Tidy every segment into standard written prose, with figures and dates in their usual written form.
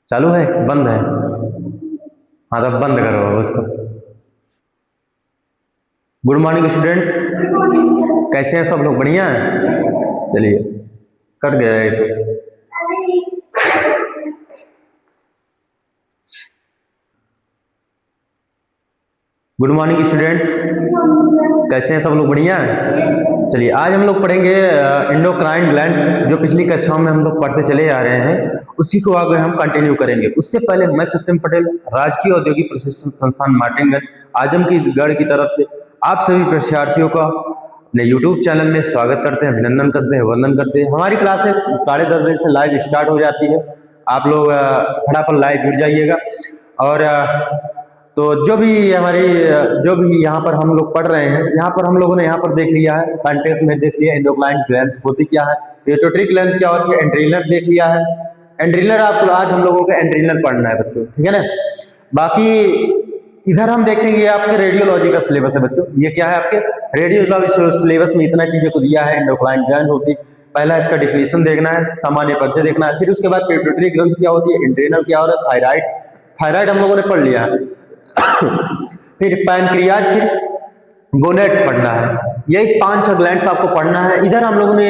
चालू है बंद है? हाँ तब बंद करो उसको। गुड मॉर्निंग स्टूडेंट्स, कैसे हैं सब लोग? बढ़िया हैं? चलिए, कट गया ये तो। गुड मॉर्निंग स्टूडेंट्स, कैसे हैं सब लोग? बढ़िया हैं? चलिए, आज हम लोग पढ़ेंगे एंडोक्राइन ग्लैंड्स, जो पिछली कक्षाओं में हम लोग पढ़ते चले आ रहे हैं, उसी को आगे हम कंटिन्यू करेंगे। उससे पहले मैं सत्यम पटेल, राजकीय औद्योगिक प्रशिक्षण संस्थान मार्टिनगंज, आजमगढ़ की तरफ से आप सभी परीक्षार्थियों का अपने यूट्यूब चैनल में स्वागत करते हैं, अभिनंदन करते हैं, वंदन करते हैं। हमारी क्लासेस 10:30 बजे से लाइव स्टार्ट हो जाती है। आप लोग फटाफट लाइव जुड़ जाइएगा। और तो जो भी यहाँ पर हम लोग पढ़ रहे हैं, यहाँ पर हम लोगों ने यहाँ पर देख लिया है, कंटेक्स्ट में देख लिया एंडोक्राइन ग्लैंड्स होती क्या है, पिट्यूटरी ग्लैंड क्या होती है, एंड्रीनर देख लिया है। एंड्रीनर आपको आज हम लोगों को एंड्रीनर पढ़ना है बच्चों, ठीक है ना। बाकी इधर हम देखेंगे आपके रेडियोलॉजी का सिलेबस है बच्चों। ये क्या है आपके रेडियोलॉजी सिलेबस में इतना चीजों को दिया है। एंडोक्राइन ग्लैंड होती है, पहला इसका डिफिनेशन देखना है, सामान्य परिचय देखना है, फिर उसके बाद पिट्यूटरी ग्लैंड क्या होती है, एंड्रीनर क्या होता है, थायराइड, थायराइड हम लोगों ने पढ़ लिया है। फिर पैनक्रियाज, फिर गोनेड्स पढ़ना है। यही 5-6 ग्लैंड्स आपको पढ़ना है। इधर हम लोगों ने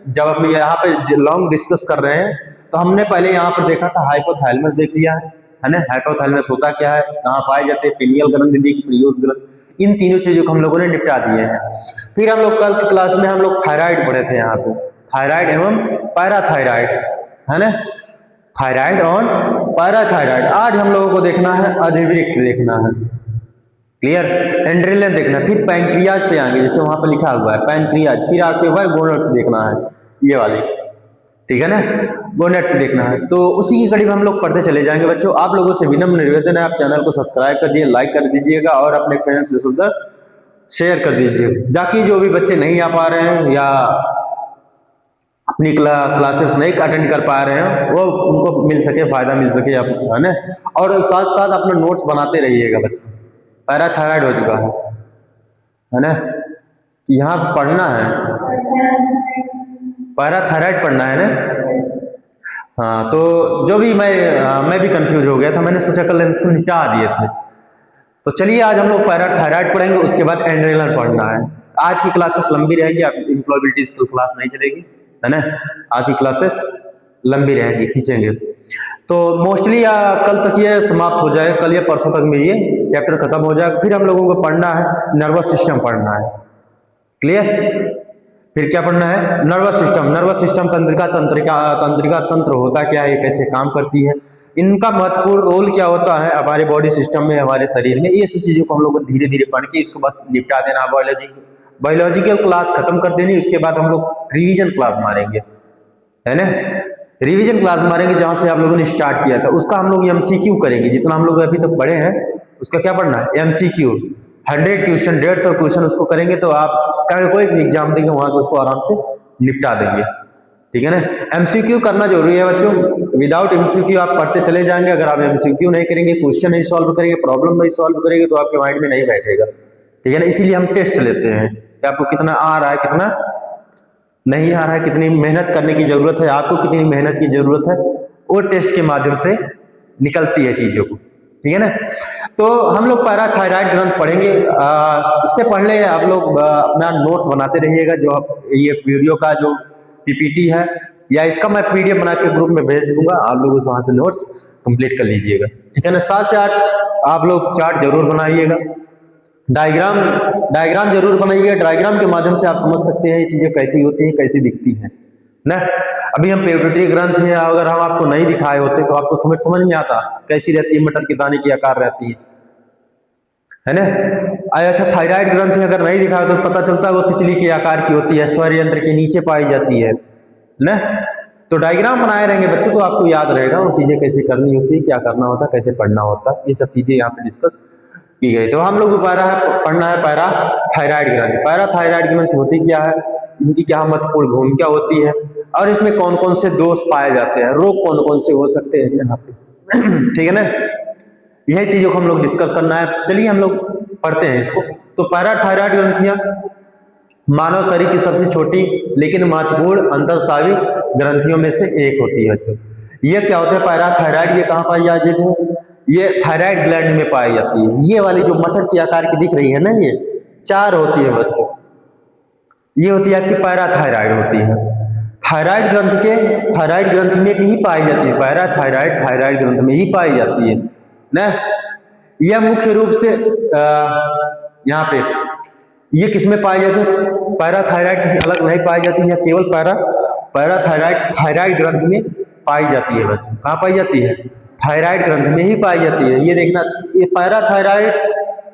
जब अपने यहाँ पे लॉन्ग डिस्कस कर रहे हैं तो हमने पहले यहाँ पर देखा था हाइपोथैलेमस देख लिया है ना। हाइपोथैलेमस होता क्या है, कहाँ पाए जाते हैं, पिनियल ग्रंथि देखी, प्रियोस ग्रंथि, इन तीनों चीजों को हम लोगों ने निपटा दिए हैं। फिर हम लोग कल की क्लास में हम लोग थायराइड पढ़े थे, यहाँ पे थायराइड एवं पैराथायराइड, है ना, थायराइड और पैराथायराइड। आज हम लोगों को देखना है अधिवृक्क देखना है, क्लियर, एंड्रिलन देखना। फिर पैंक्रियाज पे आएंगे, जैसे वहां पे लिखा हुआ है पैंक्रियाज। फिर आपके पास गोनेड्स देखना है, ये वाली, ठीक है ना, गोनेड्स देखना है। तो उसी की कड़ी में हम लोग पढ़ते चले जाएंगे बच्चों। आप लोगों से विनम्र निवेदन है, आप चैनल को सब्सक्राइब कर दिए, लाइक कर दीजिएगा और अपने फ्रेंड्स से सुविधा शेयर कर दीजिए, ताकि जो भी बच्चे नहीं आ पा रहे हैं या अपनी क्लासेस नहीं अटेंड कर पा रहे हैं, वो उनको मिल सके, फायदा मिल सके, है ना। और साथ साथ अपने नोट्स बनाते रहिएगा बच्चों। पैराथायराइड हो चुका है ना, यहाँ पढ़ना है, पैराथायराइड पढ़ना है ना। हाँ, तो जो भी मैं भी कंफ्यूज हो गया था, मैंने सोचा कल इसको निपटा दिए थे। तो चलिए आज हम लोग पैराथायराइड पढ़ेंगे, उसके बाद एंड्रेनर पढ़ना है। आज की क्लासेस लंबी रहेगी, आप एम्प्लॉयबिलिटी स्किल क्लास नहीं चलेगी, है ना। आज की क्लासेस लंबी रहेगी, खींचेंगे। तो मोस्टली कल तक ये समाप्त हो जाएगा, कल या परसों तक में ये चैप्टर खत्म हो जाएगा। फिर हम लोगों को पढ़ना है नर्वस सिस्टम पढ़ना है, क्लियर। फिर क्या पढ़ना है, नर्वस सिस्टम। नर्वस सिस्टम तंत्रिका तंत्र होता क्या है, कैसे काम करती है, इनका महत्वपूर्ण रोल क्या होता है हमारे बॉडी सिस्टम में, हमारे शरीर में, ये सब चीजों को हम लोग को धीरे धीरे पढ़ के इसको बाद निपटा देना। बायोलॉजिकल क्लास खत्म कर देनी, उसके बाद हम लोग रिविजन क्लास मारेंगे, है ना। रिवीजन क्लास मारेंगे जहां से आप लोगों ने स्टार्ट किया था, उसका हम लोग एमसीक्यू करेंगे। जितना हम लोग अभी तक पढ़े हैं उसका क्या पढ़ना है, एमसीक्यू। 100 क्वेश्चन, 150 क्वेश्चन उसको करेंगे, तो आप कोई भी एग्जाम देंगे वहां से उसको आराम से निपटा देंगे, ठीक है ना। एमसीक्यू करना जरूरी है बच्चों। विदाउट एमसीक्यू आप पढ़ते चले जाएंगे, अगर आप एमसीक्यू नहीं करेंगे, क्वेश्चन नहीं सॉल्व करेंगे, प्रॉब्लम नहीं सॉल्व करेंगे, तो आपके माइंड में नहीं बैठेगा, ठीक है ना। इसीलिए हम टेस्ट लेते हैं कि आपको कितना आ रहा है, कितना नहीं आ रहा है, कितनी मेहनत करने की जरूरत है, आपको कितनी मेहनत की जरूरत है, वो टेस्ट के माध्यम से निकलती है चीजों को, ठीक है ना। तो हम लोग पैराथायराइड ग्रंथ पढ़ेंगे। इससे पहले आप लोग अपना नोट्स बनाते रहिएगा, जो ये वीडियो का जो पीपीटी है या इसका मैं पीडीएफ बना के ग्रुप में भेज दूंगा, आप लोग वहां से नोट्स कंप्लीट कर लीजिएगा, ठीक है ना। 7 से 8 आप लोग चार्ट जरूर बनाइएगा, डायग्राम जरूर बनाइए। डायग्राम के माध्यम से आप समझ सकते हैं ये चीजें कैसी होती हैं, कैसी दिखती हैं ना। अभी हम पिट्यूटरी ग्रंथ है, अगर हम आपको नहीं दिखाए होते तो आपको समझ में आता कैसी रहती है, मटर के दाने की आकार रहती है ना। अच्छा, थायराइड ग्रंथ है, अगर नहीं दिखाया तो पता चलता है वो तितली के आकार की होती है, स्वर यंत्र के नीचे पाई जाती है ना। तो डायग्राम बनाए रहेंगे बच्चों, तो आपको याद रहेगा वो चीजें कैसे करनी होती है, क्या करना होता है, कैसे पढ़ना होता है, ये सब चीजें यहाँ पे डिस्कस की गई। तो हम लोग को पढ़ना है पैराथायराइड ग्रंथि। पैराथायराइड ग्रंथि होती क्या है, इनकी क्या महत्वपूर्ण भूमिका होती है, और इसमें कौन कौन से दोष पाए जाते हैं, रोग कौन कौन से हो सकते हैं यहाँ पे, ठीक है ना। यही चीजों को हम लोग डिस्कस करना है। चलिए हम लोग पढ़ते हैं इसको। तो पैराथायराइड ग्रंथियां मानव शरीर की सबसे छोटी लेकिन महत्वपूर्ण अंतःस्रावी ग्रंथियों में से एक होती है बच्चों। ये क्या होता है पैराथायराइड, ये कहाँ पाई जाती है, ये थायराइड ग्लैंड में पाई जाती है। ये वाली जो मटर की आकार की दिख रही है ना, ये 4 होती है बच्चों, ये होती है आपकी पैराथायराइड होती है। थायराइड ग्रंथि में ही पाई जाती है, पैराथायराइड थायराइड ग्रंथि में ही पाई जाती है ना। यह मुख्य रूप से यहाँ पे ये किस में पाई जाती है, पैराथायराइड अलग नहीं पाई जाती है, केवल पैराथायराइड थायराइड ग्रंथि में पाई जाती है बच्चों। कहाँ पाई जाती है, थायराइड ग्रंथि में ही पाई जाती है। ये देखना, ये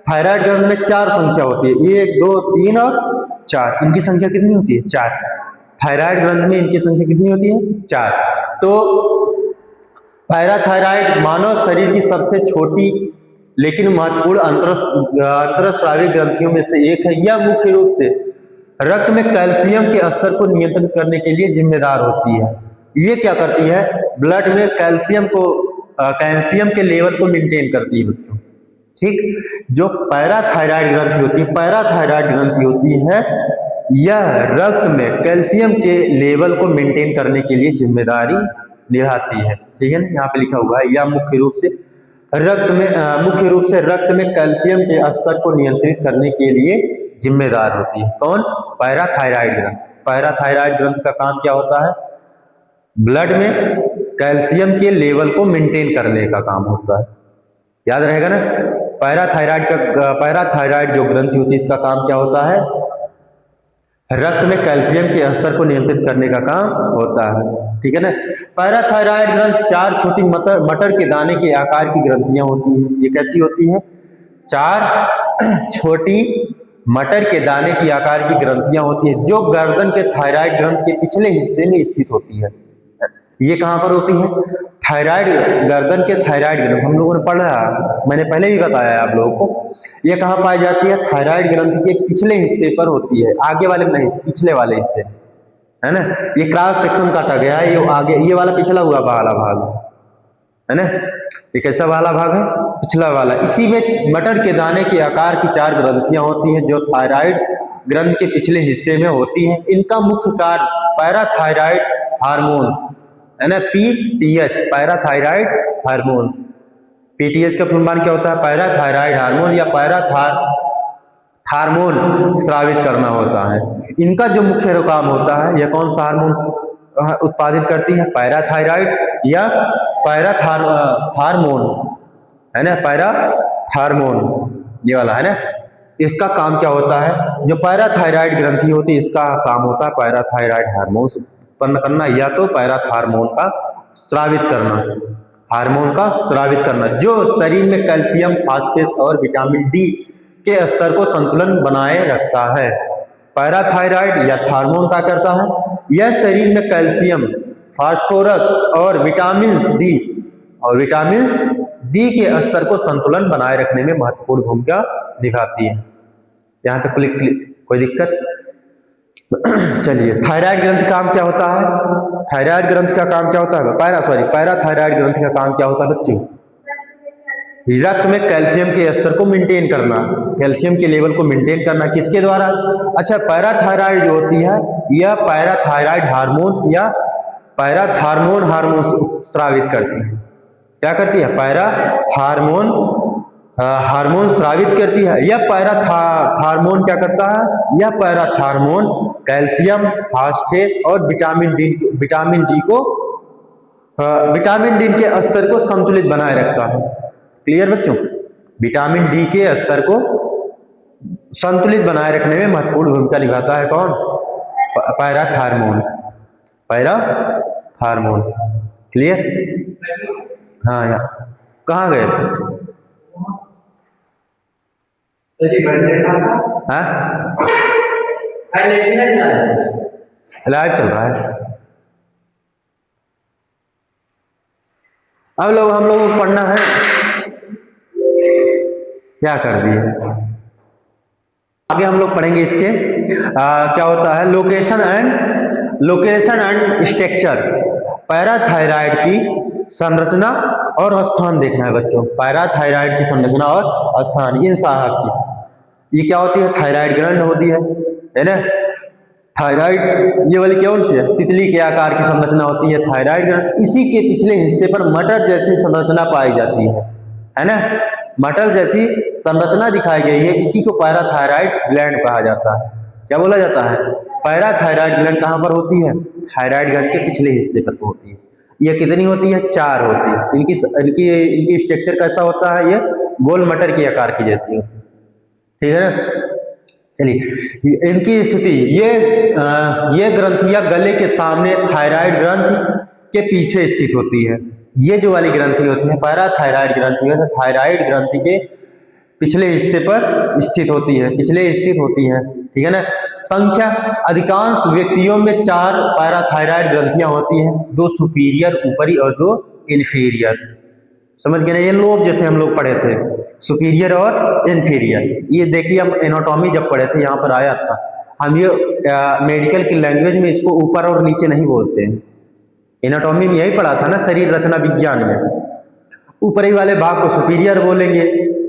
थायराइड ग्रंथि में 4 संख्या होती है, 1 2 3 और 4, इनकी संख्या कितनी होती है, 4। थायराइड ग्रंथि में इनकी संख्या कितनी होती है, 4। तो पैराथायराइड मानव शरीर की सबसे छोटी लेकिन महत्वपूर्ण अंतरस्रावी ग्रंथियों में से एक है। यह मुख्य रूप से रक्त में कैल्शियम के स्तर को नियंत्रित करने के लिए जिम्मेदार होती है। ये क्या करती है, ब्लड में कैल्शियम के लेवल को मेंटेन करती है बच्चों, ठीक। जो पैराथायराइड ग्रंथि होती है, पैराथायराइड ग्रंथि होती है, यह रक्त में कैल्शियम के लेवल को मेंटेन करने के लिए जिम्मेदारी निभाती है, ठीक है ना। यहाँ पे लिखा हुआ है, यह मुख्य रूप से रक्त में कैल्शियम के स्तर को नियंत्रित करने के लिए जिम्मेदार होती है। कौन, पैराथायराइड ग्रंथि। पैराथायराइड ग्रंथि का काम क्या होता है, ब्लड में कैल्शियम के लेवल को मेंटेन करने का काम होता है, याद रहेगा ना। पैराथायराइड जो ग्रंथि होती है, इसका काम क्या होता है, रक्त में कैल्शियम के स्तर को नियंत्रित करने का काम होता है, ठीक है ना। पैराथायराइड ग्रंथि 4 छोटी मटर के दाने के आकार की ग्रंथियां होती हैं। ये कैसी होती है, 4 छोटी मटर के दाने की आकार की ग्रंथियां होती है, जो गर्दन के थायराइड ग्रंथि के पिछले हिस्से में स्थित होती है। ये कहां पर होती है, थायराइड, गर्दन के थायराइड ग्रंथि, हम लोगों ने पढ़ा, मैंने पहले भी बताया है आप लोगों को। ये कहां पाई जाती है, थायराइड ग्रंथि के पिछले हिस्से पर होती है, आगे वाले में नहीं, पिछले वाले हिस्से, है ना। ये क्रॉस सेक्शन काटा गया है, ये आगे, ये वाला पिछला हुआ वाला भाग है ना, ये कैसा वाला भाग है, पिछला वाला। इसी में मटर के दाने के आकार की 4 ग्रंथियां होती हैं, जो थायराइड ग्रंथि के पिछले हिस्से में होती हैं। इनका मुख्य कार्य पैराथायराइड हार्मोन्स, है ना, पीटीएच, पैराथायराइड हार्मोन्स। पीटीएच का फुल फॉर्म क्या होता है, पैराथायराइड हार्मोन या हार्मोन स्रावित करना होता है। इनका जो मुख्य काम होता है, यह कौन सा हार्मोन उत्पादित करती है, पैराथायराइड या पैराथार्मोन, है ना, पैराथार्मोन, ये वाला है ना। इसका काम क्या होता है, जो पैराथायराइड ग्रंथि होती है, इसका काम होता है पैराथायराइड हार्मोन उत्पन्न करना, या तो पैराथार्मोन का स्रावित करना, हार्मोन का स्रावित करना, जो शरीर में कैल्शियम, फास्फोरस और विटामिन डी के स्तर को संतुलन बनाए रखता है। पैराथायराइड या हार्मोन क्या करता है, यह शरीर में कैल्शियम, फास्फोरस और विटामिन डी के स्तर को संतुलन बनाए रखने में महत्वपूर्ण भूमिका निभाती है। यहां तक कोई दिक्कत? चलिए, थायराइड ग्रंथि काम क्या होता है, थायराइड ग्रंथि का काम क्या होता है, पैराथायराइड ग्रंथि का काम क्या होता है बच्चों, रक्त में कैल्शियम के स्तर को मेंटेन करना, कैल्शियम के लेवल को मेंटेन करना, किसके द्वारा, अच्छा, पैराथायराइड जो होती है, यह पैराथायराइड हार्मोन या हार्मोन स्रावित करती है। क्या करती है, हार्मोन स्रावित करती है। यह पैराथार्मोन क्या करता है, यह पैराथार्मोन कैल्शियम, फास्फेट और विटामिन डी के स्तर को संतुलित बनाए रखता है। क्लियर बच्चों, विटामिन डी के स्तर को संतुलित बनाए रखने में महत्वपूर्ण भूमिका निभाता है कौन, पैराथार्मोन। क्लियर? हाँ यार, कहाँ गए? लाइव चल रहा है। अब हम लोगों को पढ़ना है, क्या कर दिए, आगे हम लोग पढ़ेंगे इसके क्या होता है, लोकेशन एंड स्ट्रक्चर, पैराथायराइड की संरचना और स्थान देखना है बच्चों। पैराथायराइड की संरचना और स्थान, इन साहब की, ये क्या होती है, थायराइड ग्लैंड होती है ना। थायराइड ये वाली कौन सी है, तितली के आकार की संरचना होती है थायराइड ग्रंथ। इसी के पिछले हिस्से पर मटर जैसी संरचना पाई जाती है ना। मटर जैसी संरचना दिखाई गई है, इसी को पैराथायराइड ग्लैंड कहा जाता है। क्या बोला जाता है? पैराथायराइड ग्लैंड कहाँ पर होती है? थायराइड ग्लैंड के पिछले हिस्से पर होती है। ये कितनी होती है? 4 होती है। इनकी इनकी इनकी स्ट्रक्चर कैसा होता है? ये गोल मटर के आकार की जैसी होती है, ठीक है ना। चलिए, इनकी स्थिति ये ग्रंथियां गले के सामने थायराइड ग्रंथि के पीछे स्थित होती है। ये जो वाली ग्रंथि होती है पैराथायराइड ग्रंथि है, थायराइड ग्रंथि के पिछले हिस्से पर स्थित होती है, पिछले स्थित होती है, ठीक है ना। संख्या अधिकांश व्यक्तियों में 4 पैराथायराइड ग्रंथियां होती हैं, 2 सुपीरियर ऊपरी और 2 इंफीरियर। समझ गए ना, ये लोब जैसे हम लोग पढ़े थे, सुपीरियर और इंफीरियर। ये देखिए हम एनाटॉमी जब पढ़े थे यहाँ पर आया था, हम ये मेडिकल की लैंग्वेज में इसको ऊपर और नीचे नहीं बोलते हैं। एनाटॉमी में यही पढ़ा था ना, शरीर रचना विज्ञान में। ऊपरी वाले भाग को सुपीरियर बोलेंगे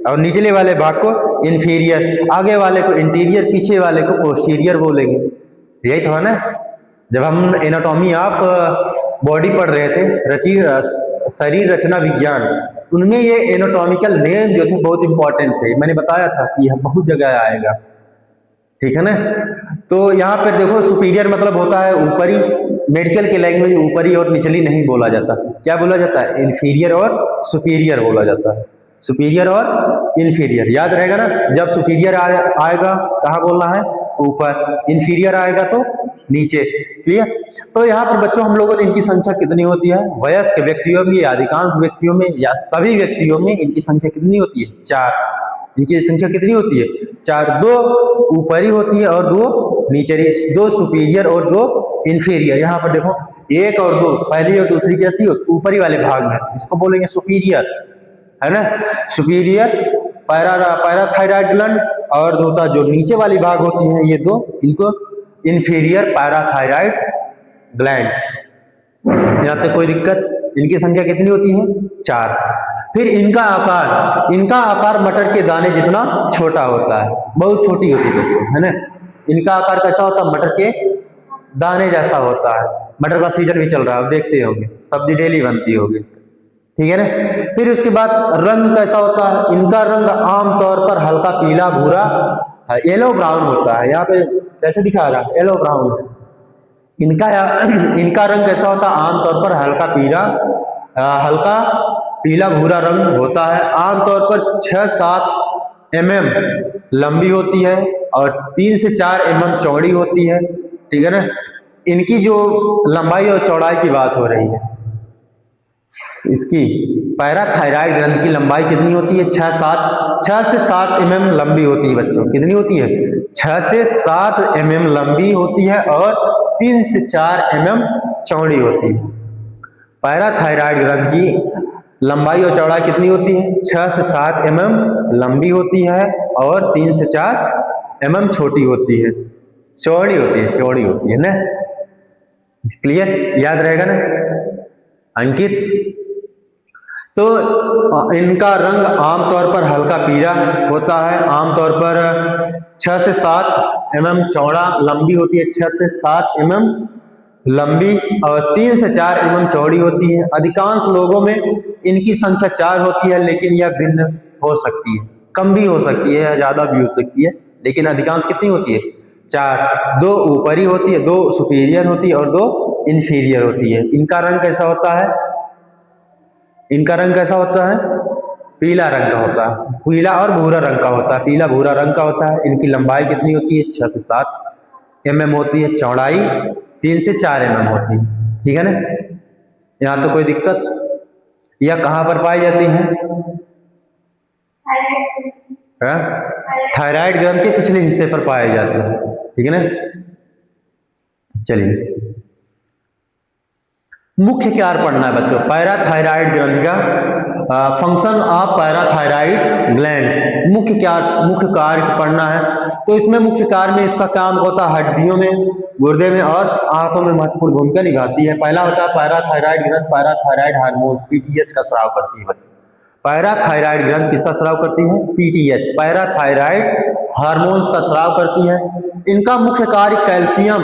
और निचले वाले भाग को इंफीरियर, आगे वाले को इंटीरियर, पीछे वाले को पोस्टीरियर बोलेंगे। यही था ना जब हम एनाटॉमी ऑफ बॉडी पढ़ रहे थे, शरीर रचना विज्ञान, उनमें ये एनाटॉमिकल नेम जो थे बहुत इंपॉर्टेंट थे। मैंने बताया था कि यह बहुत जगह आएगा, ठीक है ना। तो यहाँ पर देखो, सुपीरियर मतलब होता है ऊपरी, मेडिकल के लैंग्वेज में ऊपरी और निचली नहीं बोला जाता। क्या बोला जाता है? इंफीरियर और सुपीरियर बोला जाता है। सुपीरियर और इंफीरियर याद रहेगा ना। जब सुपीरियर आएगा कहाँ बोलना है? ऊपर। इंफीरियर आएगा तो नीचे। क्लियर? तो यहाँ पर बच्चों हम लोगों ने इनकी संख्या कितनी होती है? वयस्क व्यक्तियों में या अधिकांश व्यक्तियों में या सभी व्यक्तियों में इनकी संख्या कितनी होती है? 4। इनकी संख्या कितनी होती है? 4। 2 ऊपरी होती है और 2 नीचे, 2 सुपीरियर और 2 इंफीरियर। यहाँ पर देखो 1 और 2, पहली और दूसरी क्या थी? ऊपरी वाले भाग में, इसको बोलेंगे सुपीरियर, है ना। सुपीरियर पैराथायराइड ग्लैंड, और होता जो नीचे वाली भाग होती है ये 2, इनको इंफीरियर पैराथायराइड ग्लैंड्स। यहाँ तक कोई दिक्कत? इनकी संख्या कितनी होती है? 4। फिर इनका आकार मटर के दाने जितना छोटा होता है, बहुत छोटी होती है ना। इनका आकार कैसा होता है? मटर के दाने जैसा होता है। मटर का सीजन भी चल रहा है, देखते होंगे, सब्जी डेली बनती होगी, ठीक है ना। फिर उसके बाद रंग कैसा होता है? इनका रंग आमतौर पर हल्का पीला भूरा येलो ब्राउन होता है। यहाँ पे कैसे दिखा रहा है? Yellow brown. इनका रंग कैसा होता है? आमतौर पर हल्का पीला भूरा रंग होता है। आमतौर पर 6-7 mm लंबी होती है और 3 से 4 mm चौड़ी होती है, ठीक है ना। इनकी जो लंबाई और चौड़ाई की बात हो रही है, इसकी पैराथायराइड ग्रंथि की लंबाई कितनी होती है? 6 से 7 mm लंबी होती है बच्चों। कितनी होती है? 6 से 7 mm लंबी होती है और 3 से 4 mm चौड़ी होती है। पैराथायराइड ग्रंथि की लंबाई और चौड़ाई कितनी होती है? 6 से 7 mm लंबी होती है और 3 से 4 mm छोटी होती है, चौड़ी होती है ना। क्लियर? याद रहेगा ना अंकित? तो इनका रंग आमतौर पर हल्का पीला होता है। आमतौर पर 6 से 7 mm चौड़ा लंबी होती है, 6 से 7 mm लंबी और 3 से 4 mm चौड़ी होती है। अधिकांश लोगों में इनकी संख्या 4 होती है, लेकिन यह भिन्न हो सकती है, कम भी हो सकती है या ज्यादा भी हो सकती है, लेकिन अधिकांश कितनी होती है? 4। 2 ऊपरी होती है, 2 सुपीरियर होती है और 2 इंफीरियर होती है। इनका रंग कैसा होता है? पीला रंग का होता है, पीला और भूरा रंग का होता है, पीला भूरा रंग का होता है। इनकी लंबाई कितनी होती है? 6 से 7 mm होती है, चौड़ाई 3 से 4 mm होती है, ठीक है ना। यहाँ तो कोई दिक्कत? यह कहाँ पर पाई जाती है? थायराइड ग्रंथि के पिछले हिस्से पर पाए जाते हैं, ठीक है ना। चलिए, मुख्य कार्य पढ़ना है बच्चों पैराथायराइड ग्रंथि का, फंक्शन ऑफ पैराथायराइड ग्लैंड्स। मुख्य कार्य पढ़ना है। तो इसमें मुख्य कार्य में इसका काम होता है हड्डियों में, गुर्दे में और आंतों में महत्वपूर्ण भूमिका निभाती है। पहला होता है पैराथायराइड ग्रंथि पैराथायराइड हार्मोन पीटीएच का स्राव करती है बच्चों। पैराथायराइड ग्रंथि किसका स्राव करती है? पीटीएच, पैराथायराइड हार्मोन्स का स्राव करती है। इनका मुख्य कार्य कैल्शियम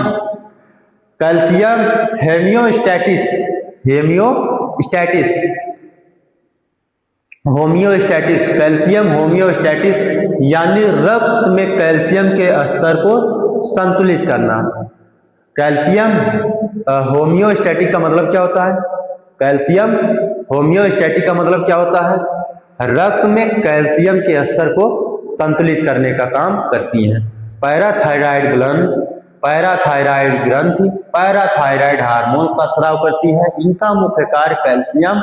हेमियोस्टैटिस हेमियोस्टैटिस होमियोस्टैटिस कैल्शियम होमियोस्टैटिस यानी रक्त में कैल्शियम के स्तर को संतुलित करना। कैल्शियम होमियोस्टैटिक का मतलब क्या होता है? कैल्शियम होमियोस्टैटिक का मतलब क्या होता है? रक्त में कैल्शियम के स्तर को संतुलित करने का काम करती हैं। पैराथायराइड ग्रंथि पैराथायराइड हार्मोन्स का स्राव करती है। इनका मुख्य कार्य कैल्शियम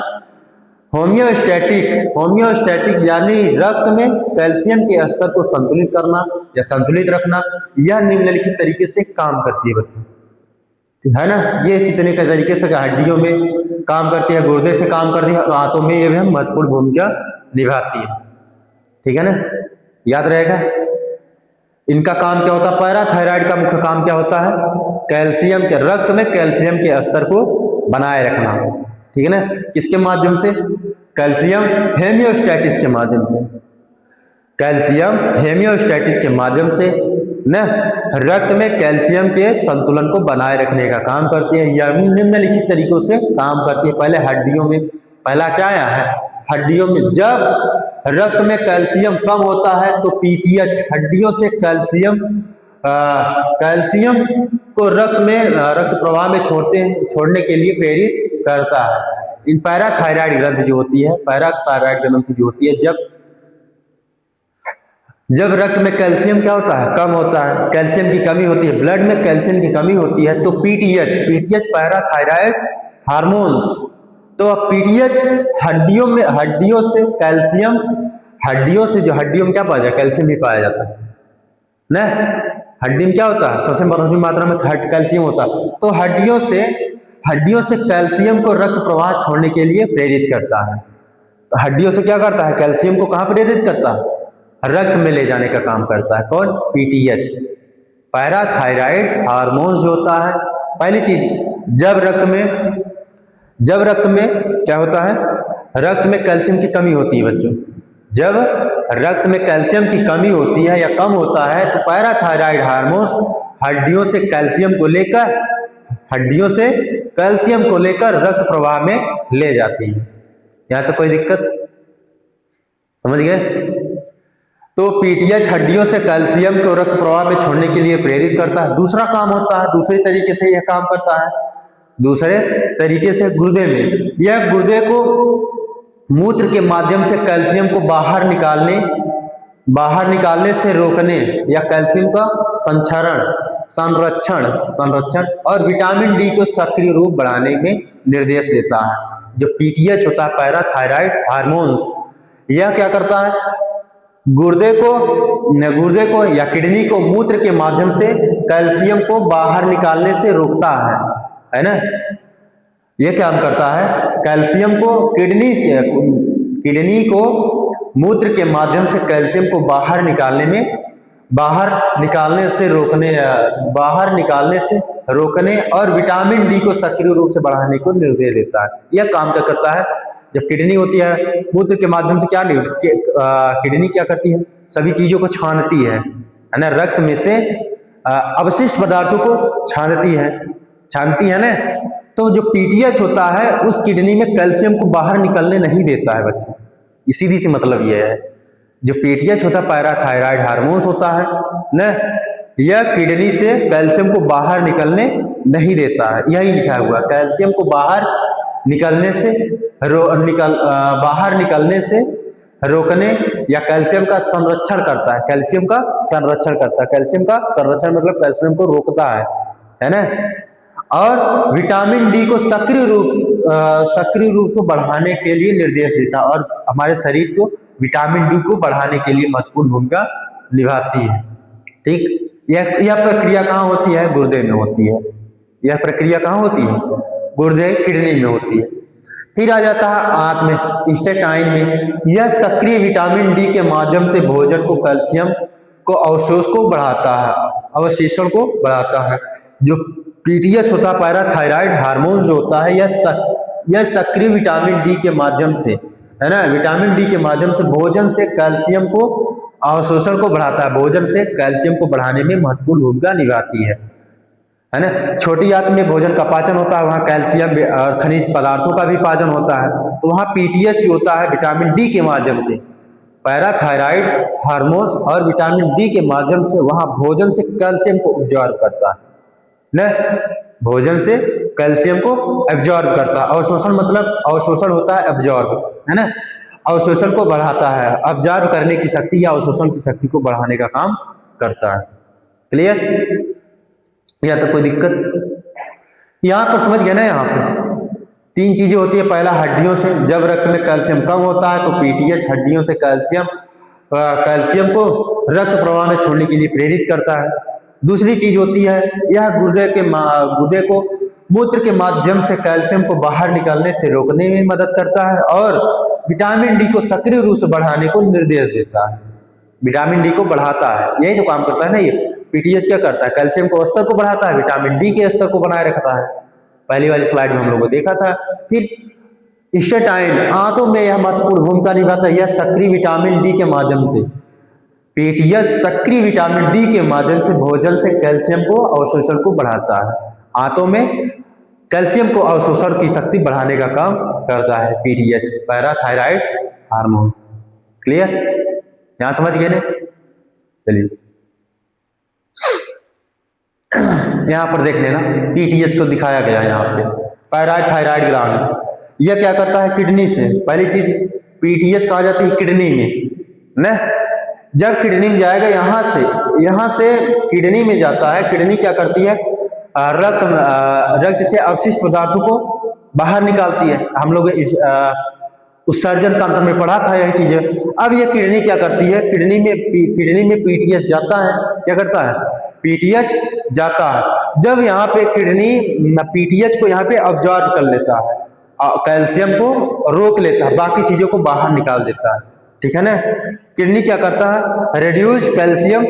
होमियोस्टैटिक यानी रक्त में कैल्शियम के स्तर को संतुलित करना या संतुलित रखना, यह निम्नलिखित तरीके से काम करती है बच्चों, है ना। ये कितने के तरीके से हड्डियों में काम करती है, गुर्दे से काम करती है, आंतों में ये भी महत्वपूर्ण भूमिका निभाती है। ठीक है ना, याद रहेगा। इनका काम क्या होता है? पैराथायराइड का मुख्य काम क्या होता है? कैल्शियम के रक्त में कैल्शियम के स्तर को बनाए रखना। ठीक है ना, किसके माध्यम से? कैल्शियम हेमियोस्टैटिस के माध्यम से। कैल्शियम हेमियोस्टैटिस के माध्यम से न रक्त में कैल्शियम के संतुलन को बनाए रखने का काम करती है। यह निम्नलिखित तरीकों से काम करती है। पहले हड्डियों में, पहला क्या आया है? हड्डियों में जब रक्त में कैल्शियम कम होता है तो पीटीएच हड्डियों से कैल्शियम को रक्त प्रवाह में छोड़ने के लिए प्रेरित करता है। इन पैराथायराइड ग्रंथि जो होती है, पैराथायराइड ग्रंथि जो होती है, जब रक्त में कैल्शियम क्या होता है? कम होता है, कैल्शियम की कमी होती है, ब्लड में कैल्शियम की कमी होती है, तो पीटीएच पैराथायराइड हार्मोन्स, तो पीटीएच हड्डियों से कैल्शियम, हड्डियों में क्या पाया जाता है? कैल्शियम भी पाया जाता है ना। हड्डी में क्या होता है? सबसे बड़ी मात्रा में कैल्शियम होता है, तो हड्डियों से कैल्शियम को रक्त प्रवाह छोड़ने के लिए प्रेरित करता है। तो हड्डियों से क्या करता है? कैल्शियम को कहां प्रेरित करता है? रक्त में ले जाने का काम करता है। कौन? पीटीएच पैराथायराइड हार्मोन्स जो होता है। पहली चीज, जब रक्त में क्या होता है? रक्त में कैल्शियम की कमी होती है बच्चों। जब रक्त में कैल्शियम की कमी होती है या कम होता है तो पैराथायराइड हार्मोन्स हड्डियों से कैल्शियम को लेकर रक्त प्रवाह में ले जाती है। यहां तो कोई दिक्कत समझ गए? तो पीटीएच हड्डियों से कैल्शियम को रक्त प्रवाह में छोड़ने के लिए प्रेरित करता है। दूसरा काम होता है, दूसरे तरीके से यह काम करता है, दूसरे तरीके से गुर्दे में, यह गुर्दे को मूत्र के माध्यम से कैल्शियम को बाहर निकालने से रोकने या कैल्शियम का संरक्षण और विटामिन डी को सक्रिय रूप बढ़ाने में निर्देश देता है। जो पीटीएच होता है पैराथायराइड हार्मोन्स, यह क्या करता है? गुर्दे को या किडनी को मूत्र के माध्यम से कैल्शियम को बाहर निकालने से रोकता है ना। यह काम करता है? कैल्शियम को किडनी को मूत्र के माध्यम से कैल्शियम को बाहर निकालने से रोकने और विटामिन डी को सक्रिय रूप से बढ़ाने को निर्देश देता है। यह काम क्या करता है? जब किडनी होती है, मूत्र के माध्यम से किडनी क्या करती है? सभी चीजों को छानती है ना, रक्त में से अवशिष्ट पदार्थों को छानती है ना। तो जो पीटीएच होता है उस किडनी में कैल्शियम को बाहर निकलने नहीं देता है बच्चों। सीधी सी मतलब यह है, जो पीटीएच होता है पैराथायराइड हार्मोन्स होता है ना, यह किडनी से कैल्शियम को बाहर निकलने नहीं देता है। यही लिखा हुआ, कैल्शियम को बाहर निकलने से रोकने या कैल्शियम का संरक्षण करता है। कैल्शियम का संरक्षण मतलब कैल्शियम को रोकता है ना। और विटामिन डी को सक्रिय रूप से बढ़ाने के लिए निर्देश देता है, और हमारे शरीर को विटामिन डी को बढ़ाने के लिए महत्वपूर्ण भूमिका निभाती है। ठीक, यह प्रक्रिया कहाँ होती है? गुर्दे में होती है। यह प्रक्रिया कहाँ होती है? गुर्दे किडनी में होती है। फिर आ जाता है आंत में, इंटेस्टाइन में। यह सक्रिय विटामिन डी के माध्यम से भोजन को कैल्शियम को अवशोषण को बढ़ाता है। जो पीटीएच होता है पैराथायराइड हार्मोन जो होता है, यह सक्रिय विटामिन डी के माध्यम से, है ना, विटामिन डी के माध्यम से भोजन से कैल्शियम को अवशोषण को बढ़ाता है, भोजन से कैल्शियम को बढ़ाने में महत्वपूर्ण भूमिका निभाती है ना। छोटी आंत में भोजन का पाचन होता है, वहाँ कैल्शियम और खनिज पदार्थों का भी पाचन होता है, तो वहाँ पीटीएच जो होता है विटामिन डी के माध्यम से, पैराथायराइड हार्मोन्स और विटामिन डी के माध्यम से वहाँ भोजन से कैल्शियम को एब्जॉर्ब करता है ना, भोजन से कैल्शियम को एब्जॉर्ब करता है। अवशोषण मतलब अवशोषण होता है एब्जॉर्ब, है ना, अवशोषण को बढ़ाता है, एब्जॉर्ब करने की शक्ति या अवशोषण की शक्ति को बढ़ाने का काम करता है। क्लियर, या तो कोई दिक्कत यहाँ पर समझ गए ना। यहाँ पे तीन चीजें होती है, पहला हड्डियों से, जब रक्त में कैल्शियम कम होता है तो पीटीएच हड्डियों से कैल्शियम को रक्त प्रवाह में छोड़ने के लिए प्रेरित करता है। दूसरी चीज होती है, यह गुर्दे को मूत्र के माध्यम से कैल्शियम को बाहर निकालने से रोकने में मदद करता है और विटामिन डी को सक्रिय रूप से बढ़ाने को निर्देश देता है। विटामिन डी को बढ़ाता है, यही तो काम करता है ना ये। पीटीएच क्या करता है, कैल्शियम को स्तर को बढ़ाता है, विटामिन डी के स्तर को बनाए रखता है, पहली वाली स्लाइड में हम लोगों को देखा था। फिर स्टेटाइन आंतों में यह महत्वपूर्ण भूमिका निभाता है, यह सक्रिय विटामिन डी के माध्यम से, पीटीएच सक्रिय विटामिन डी के माध्यम से भोजन से कैल्शियम को अवशोषण को बढ़ाता है, आंतों में कैल्शियम को अवशोषण की शक्ति बढ़ाने का काम करता है पीटीएच, पैराथायराइड हार्मोन्स। क्लियर, यहां समझ गए ना। चलिए यहां पर देख लेना, पीटीएच को दिखाया गया है यहाँ पे, पैराथायराइड ग्लैंड, यह क्या करता है किडनी से, पहली चीज पीटीएच कहा जाती है किडनी में ना, जब किडनी में जाएगा, यहां से किडनी में जाता है, किडनी क्या करती है, रक्त से अवशिष्ट पदार्थों को बाहर निकालती है। हम लोग उत्सर्जन तंत्र में पढ़ा था यही चीजें। अब ये किडनी क्या करती है, किडनी में पीटीएच जाता है, क्या करता है, पीटीएच जाता है, जब यहाँ पे किडनी पीटीएच को यहाँ पे अब्जॉर्ब कर लेता है, कैल्शियम को रोक लेता है, बाकी चीजों को बाहर निकाल देता है, ठीक है ना। किडनी क्या करता है, रिड्यूस कैल्शियम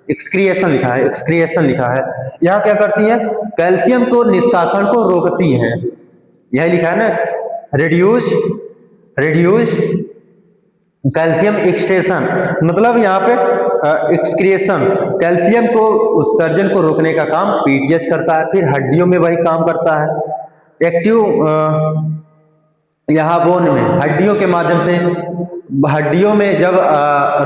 एक्सक्रिएशन लिखा है, यहाँ क्या करती है, कैल्शियम को निष्कासन को रोकती है, यही लिखा है ना, रिड्यूस कैल्शियम एक्सटेशन, मतलब यहाँ पे एक्सक्रिएशन, कैल्शियम को उत्सर्जन को रोकने का काम पीटीएच करता है। फिर हड्डियों में वही काम करता है, एक्टिव यहाँ बोन में, हड्डियों के माध्यम से, हड्डियों में जब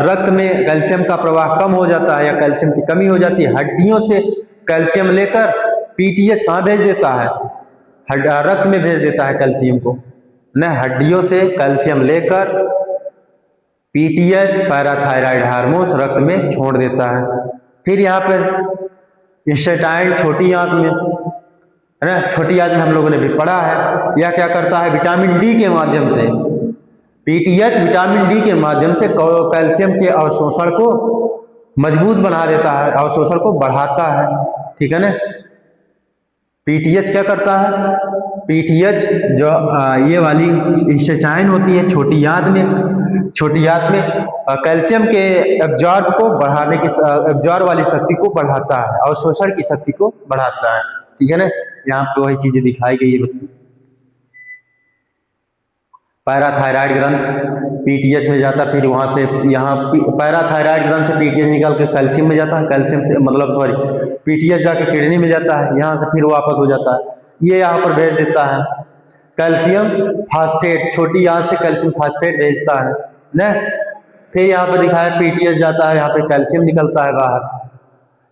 रक्त में कैल्शियम का प्रवाह कम हो जाता है या कैल्शियम की कमी हो जाती है, हड्डियों से कैल्शियम लेकर पीटीएच कहाँ भेज देता है, रक्त में भेज देता है कैल्शियम को न, हड्डियों से कैल्शियम लेकर पीटीएच पैराथायराइड हार्मोन्स रक्त में छोड़ देता है। फिर यहाँ पर स्टेटाइन छोटी आंत में, है ना, छोटी आंत में हम लोगों ने भी पढ़ा है, यह क्या करता है, विटामिन डी के माध्यम से, पीटीएच विटामिन डी के माध्यम से कैल्शियम के अवशोषण को मजबूत बना देता है, अवशोषण को बढ़ाता है, ठीक है ना। पीटीएच क्या करता है, पीटीएच जो ये वाली स्टेटाइन होती है छोटी आंत में कैल्शियम के एब्जॉर्ब को बढ़ाने की, एब्जॉर्ब वाली शक्ति को बढ़ाता है, अवशोषण की शक्ति को बढ़ाता है, ठीक है ना। यहाँ पे वही चीजें दिखाई गई है। पैराथायराइड ग्रंथ पीटीएच में जाता, फिर वहां से यहाँ पैराथायराइड ग्रंथ से पीटीएच निकाल के कैल्शियम में जाता है, कैल्शियम से मतलब सॉरी पीटीएच जाके किडनी में जाता है, यहाँ से फिर वापस हो जाता है, ये यहाँ पर भेज देता है कैल्शियम फास्फेट, छोटी आंत से कैल्शियम फास्फेट भेजता है न। फिर यहाँ पर दिखाया पीटीएच जाता है, यहाँ पे कैल्शियम निकलता है बाहर,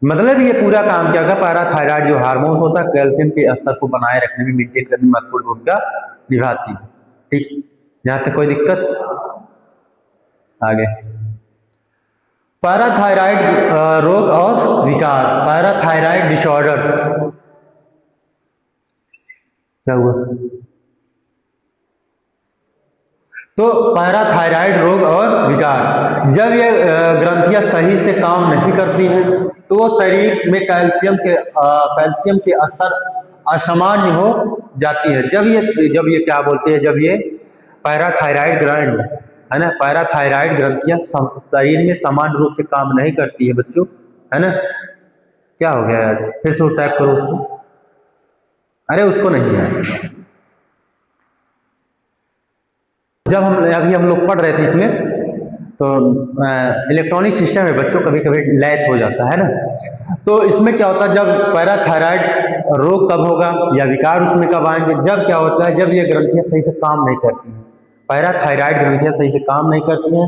मतलब ये पूरा काम क्या होगा, पैराथायराइड जो हार्मोन्स होता है कैल्शियम के स्तर को बनाए रखने में, मेंटेन करने में महत्वपूर्ण भूमिका निभाती है, ठीक। यहाँ तक कोई दिक्कत, आगे पैराथायराइड रोग और विकार, पैराथायराइड डिसऑर्डर्स, क्या हुआ, तो पैराथायराइड रोग और विकार, जब ये ग्रंथियां सही से काम नहीं करती हैं तो वो शरीर में कैल्शियम के स्तर असामान्य हो जाती है। जब ये क्या बोलते हैं, जब ये पैराथायराइड ग्लैंड है ना, पैराथायराइड ग्रंथियां शरीर में समान रूप से काम नहीं करती है बच्चों, है ना। क्या हो गया यार, फिर से टाइप करो उसको, अरे उसको नहीं है। जब अभी हम लोग पढ़ रहे थे इसमें तो इलेक्ट्रॉनिक सिस्टम है बच्चों, कभी कभी लैच हो जाता है ना। तो इसमें क्या होता है, जब पैराथायराइड रोग कब होगा या विकार उसमें कब आएंगे, जब क्या होता है, जब ये ग्रंथियां सही से काम नहीं करती हैं, पैराथायराइड ग्रंथियां सही से काम नहीं करती हैं,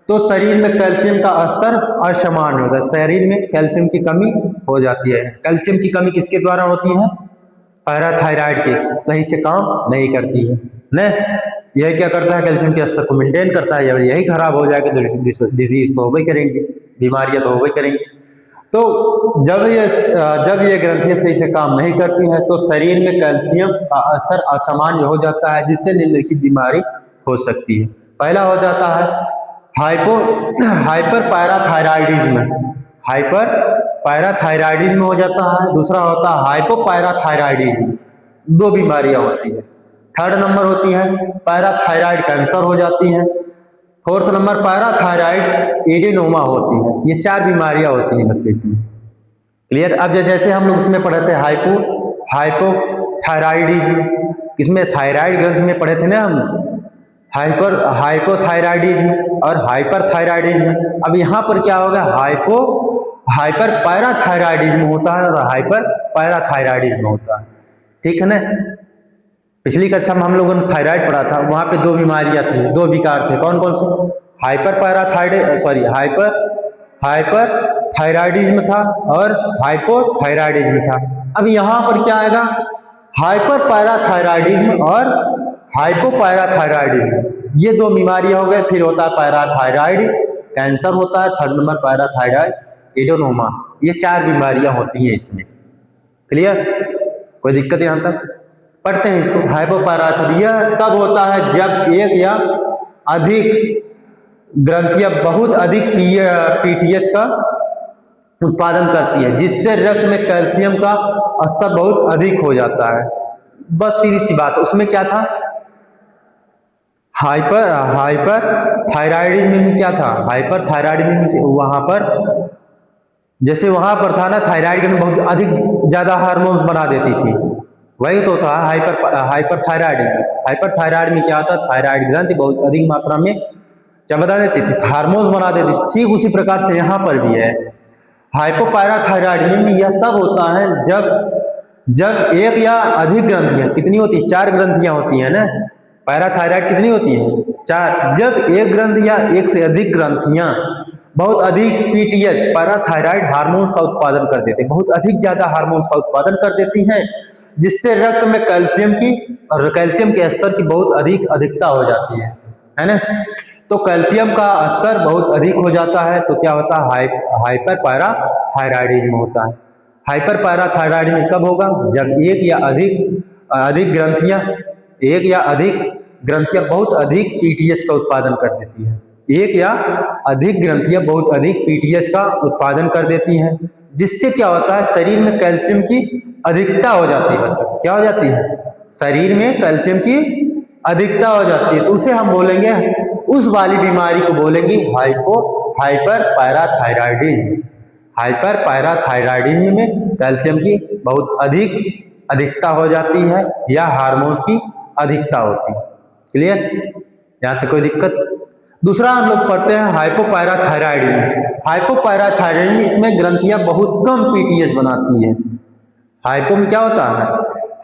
तो शरीर में कैल्शियम का स्तर असमान होता है, शरीर में कैल्शियम की कमी हो जाती है। कैल्शियम की कमी किसके द्वारा होती है, पैराथायराइड के सही से काम नहीं करती है न। यह क्या करता है, कैल्शियम के स्तर को मेंटेन करता है, यही खराब हो जाएगा तो डिजीज तो हो गई करेंगे, बीमारियां तो हो गई करेंगी। तो जब ये ग्रंथियां सही से काम नहीं करती हैं तो शरीर में कैल्शियम का स्तर असामान्य हो जाता है, जिससे निम्नलिखित बीमारी हो सकती है। पहला हो जाता है हाइपर पैराथायराइडिज्म, हाइपर पैराथायराइडिज्म हो जाता है। दूसरा होता है हाइपोपैराथायराइडिज्म, दो बीमारियां होती है। थर्ड नंबर होती है पैराथायराइड कैंसर हो जाती है। फोर्थ नंबर पैराथायराइड एडेनोमा होती है। ये चार बीमारियां होती हैं बच्चों इसमें। क्लियर। अब जैसे हम लोग इसमें पढ़े थे हाइपोथायराइडिज्म, इसमें थायराइड ग्रंथि में पढ़े थे ना हम, हाइपोथायराइडिज्म और हाइपरथायराइडिज्म। अब यहाँ पर क्या होगा, हाइपर पैराथायराइडिज्म होता है और हाइपर पैराथायराइडिज्म होता है। ठीक है ना। पिछली कक्षा में हम लोगों ने थायराइड पढ़ा था, वहां पे दो बीमारियां थी, दो विकार थे, कौन कौन से, हाइपर थायराइडिज्म था और हाइपोथायराइडिज्म था। अब यहाँ पर क्या आएगा, हाइपर पैराथायराइडिज्म और हाइपोपैराथायराइडिज्म, ये दो बीमारियां हो गए। फिर होता है पैराथायराइड कैंसर होता है, थर्ड नंबर पैराथायराइड एडेनोमा। ये चार बीमारियां होती हैं इसमें। क्लियर, कोई दिक्कत यहां तक? पढ़ते हैं इसको। हाइपोपैराथायराइड यह तब होता है जब एक या अधिक ग्रंथियां बहुत अधिक पीटीएच का उत्पादन करती है, जिससे रक्त में कैल्शियम का स्तर बहुत अधिक हो जाता है। बस सीधी सी बात। उसमें क्या था, हाइपर थायराइडिज्म में क्या था, हाइपर थायराइडिज्म में वहां पर जैसे वहां पर था ना, थायराइड में बहुत अधिक ज्यादा हार्मोन्स बना देती थी, वही तो था हाइपर थायराइड। हाइपर थायराइड में क्या होता, थायराइड ग्रंथि बहुत अधिक मात्रा में क्या बना देती थी, हार्मोन्स बना देती थी। ठीक उसी प्रकार से यहाँ पर भी है। हाइपोपैराथायराइड में यह तब होता है जब एक या अधिक ग्रंथियां, कितनी होती है, चार ग्रंथियां होती है ना। पैराथायराइड कितनी होती है, चार। जब एक ग्रंथि या एक से अधिक ग्रंथियां बहुत अधिक पीटीएच पैराथायराइड हार्मोन्स का उत्पादन कर देते हैं, बहुत अधिक ज्यादा हार्मोन्स का उत्पादन कर देती हैं, जिससे रक्त में कैल्शियम की और कैल्शियम के स्तर की बहुत अधिकता हो जाती है ना। तो कैल्शियम का स्तर बहुत अधिक हो जाता है तो क्या होता है, हाइपर पैराथायराइडिज्म होता है। हाइपर पैराथायराइडिज्म कब होगा, जब एक या अधिक ग्रंथियां बहुत अधिक पीटीएच का उत्पादन कर देती है। एक या अधिक ग्रंथियां बहुत अधिक पीटीएच का उत्पादन कर देती हैं, जिससे क्या होता है, शरीर में कैल्शियम की अधिकता हो जाती है। बच्चों क्या हो जाती है, शरीर में कैल्शियम की अधिकता हो जाती है। तो उसे हम बोलेंगे, उस वाली बीमारी को बोलेंगे हाइपर पैराथायराइडिज्म। हाइपर पैराथायराइडिज्म में कैल्शियम की बहुत अधिकता हो जाती है या हार्मोन्स की अधिकता होती है। क्लियर, यहाँ तक कोई दिक्कत? दूसरा हम लोग पढ़ते हैं हाइपोपैराथायराइडिज्म। हाइपोपैराथायराइडिज्म इसमें ग्रंथियां बहुत कम पीटीएच बनाती है। हाइपो में क्या होता है,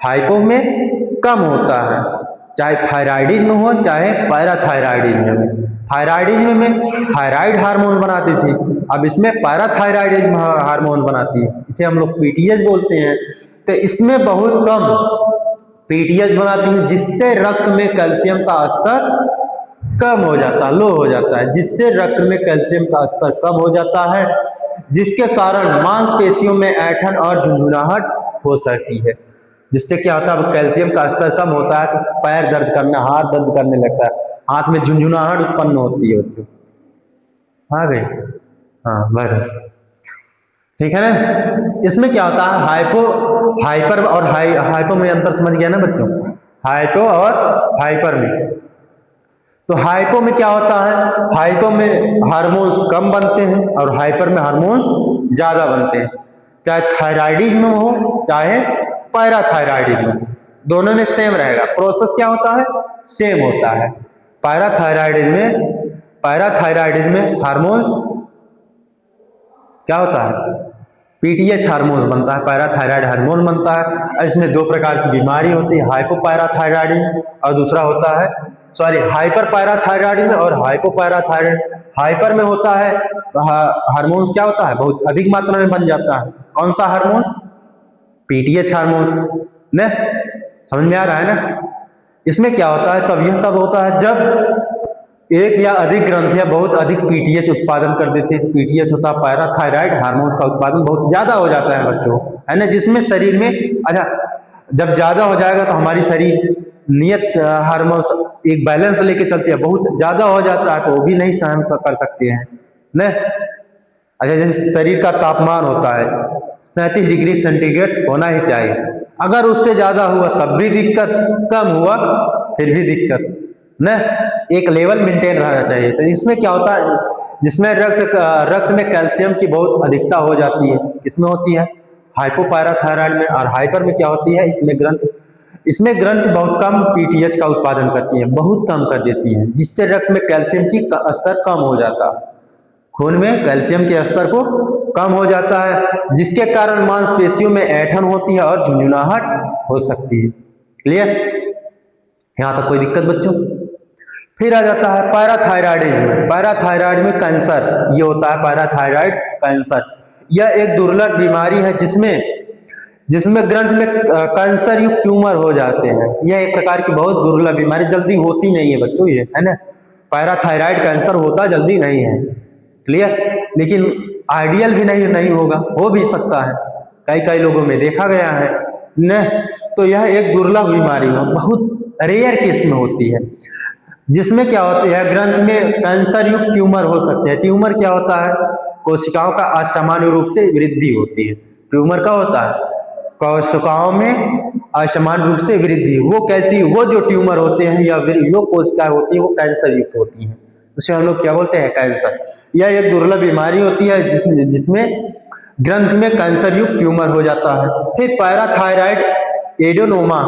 हाइपो में कम होता है, चाहे थायराइडिज्म हो चाहे पैराथायराइडिज्म में। थायराइडिज्म में थायराइड हार्मोन बनाती थी, अब इसमें पैराथायराइडिज्म हार्मोन बनाती है, इसे हम लोग पीटीएच बोलते हैं। तो इसमें बहुत कम पीटीएच बनाती है, जिससे रक्त में कैल्शियम का स्तर कम हो जाता है, लो हो जाता है, जिससे रक्त में कैल्शियम का स्तर कम हो जाता है, जिसके कारण मांसपेशियों में ऐंठन और झुंझुनाहट हो सकती है। जिससे क्या होता है, कैल्शियम का स्तर कम होता है तो पैर दर्द करना, हाथ दर्द करने लगता है, हाथ में झुंझुनाहट उत्पन्न होती है बच्चों। हाँ भाई, हाँ बस ठीक है ना। इसमें क्या होता है, हाइपर और हाइपो में अंतर समझ गया ना बच्चों, हाइपो और हाइपर में। तो हाइपो में क्या होता है, हाइपो में हार्मोन्स कम बनते हैं और हाइपर में हार्मोन्स ज्यादा बनते हैं। चाहे थायराइडिज्म हो चाहे पैराथायराइडिज्म, दोनों में सेम रहेगा, प्रोसेस क्या होता है, सेम होता है। पैराथायराइडिज्म में पैराथायराइडिज्म में हार्मोन्स क्या होता है, पीटीएच हार्मोन्स बनता है, पैराथायराइड हार्मोन बनता है। और इसमें दो प्रकार की बीमारी होती है, हाइपोपैराथायराइडिज्म और दूसरा होता है हाइपर पैराथायराइडिज्म और हाइपोपैराथायराइड। हाइपर में होता है हार्मोन्स क्या होता है, बहुत अधिक मात्रा में बन जाता है। कौन सा हार्मोन्स, पीटीएच हार्मोन्स ने, समझ में आ रहा है ना। इसमें क्या होता है, तब यह तब होता है जब एक या अधिक ग्रंथियां बहुत अधिक पीटीएच उत्पादन कर देती है। पीटीएच होता है पैराथायराइड हार्मोन्स का उत्पादन बहुत ज्यादा हो जाता है बच्चों, है ना, जिसमें शरीर में, अच्छा जब ज्यादा हो जाएगा तो हमारी शरीर नियत हार्मोन्स एक बैलेंस लेके चलती है, बहुत ज्यादा हो जाता है तो वो भी नहीं सहन कर सकते हैं न। अच्छा जैसे शरीर का तापमान होता है 37 डिग्री सेंटीग्रेड होना ही चाहिए, अगर उससे ज्यादा हुआ तब भी दिक्कत, कम हुआ फिर भी दिक्कत न, एक लेवल मेंटेन रहना चाहिए। तो इसमें क्या होता है, जिसमें रक्त में कैल्शियम की बहुत अधिकता हो जाती है, इसमें होती है हाइपोपैराथायराइड में। और हाइपर में क्या होती है, इसमें ग्रंथि बहुत कम पीटीएच का उत्पादन करती है, बहुत कम कर देती है, जिससे रक्त में कैल्शियम की स्तर कम हो जाता है, खून में कैल्शियम के स्तर को कम हो जाता है, जिसके कारण मांसपेशियों में ऐंठन होती है और झुंझुनाहट हो सकती है। क्लियर, यहां तक कोई दिक्कत बच्चों। फिर आ जाता है पैराथायराइडिज्म। पैराथायराइड में कैंसर, ये होता है पैराथायराइड कैंसर। यह एक दुर्लभ बीमारी है जिसमें ग्रंथ में कैंसर युक्त ट्यूमर हो जाते हैं। यह एक प्रकार की बहुत दुर्लभ बीमारी, जल्दी होती नहीं है बच्चों, ये है ना, पैराथायराइड कैंसर होता जल्दी नहीं है। क्लियर, लेकिन आइडियल भी नहीं होगा, हो भी सकता है, कई लोगों में देखा गया है न। तो यह एक दुर्लभ बीमारी है, बहुत रेयर केस में होती है, जिसमें क्या होती है, ग्रंथ में कैंसर युक्त ट्यूमर हो सकते हैं। ट्यूमर क्या होता है, कोशिकाओं का असामान्य रूप से वृद्धि होती है। ट्यूमर क्या होता है, कोशिकाओं में असमान रूप से वृद्धि। वो कैसी, वो जो ट्यूमर होते हैं या वो कोशिकाएं होती है वो कैंसर युक्त होती हैं, उसे हम लोग क्या बोलते हैं, कैंसर। यह एक दुर्लभ बीमारी होती है जिसमें ग्रंथ में कैंसर युक्त ट्यूमर हो जाता है। फिर पैराथायराइड एडेनोमा,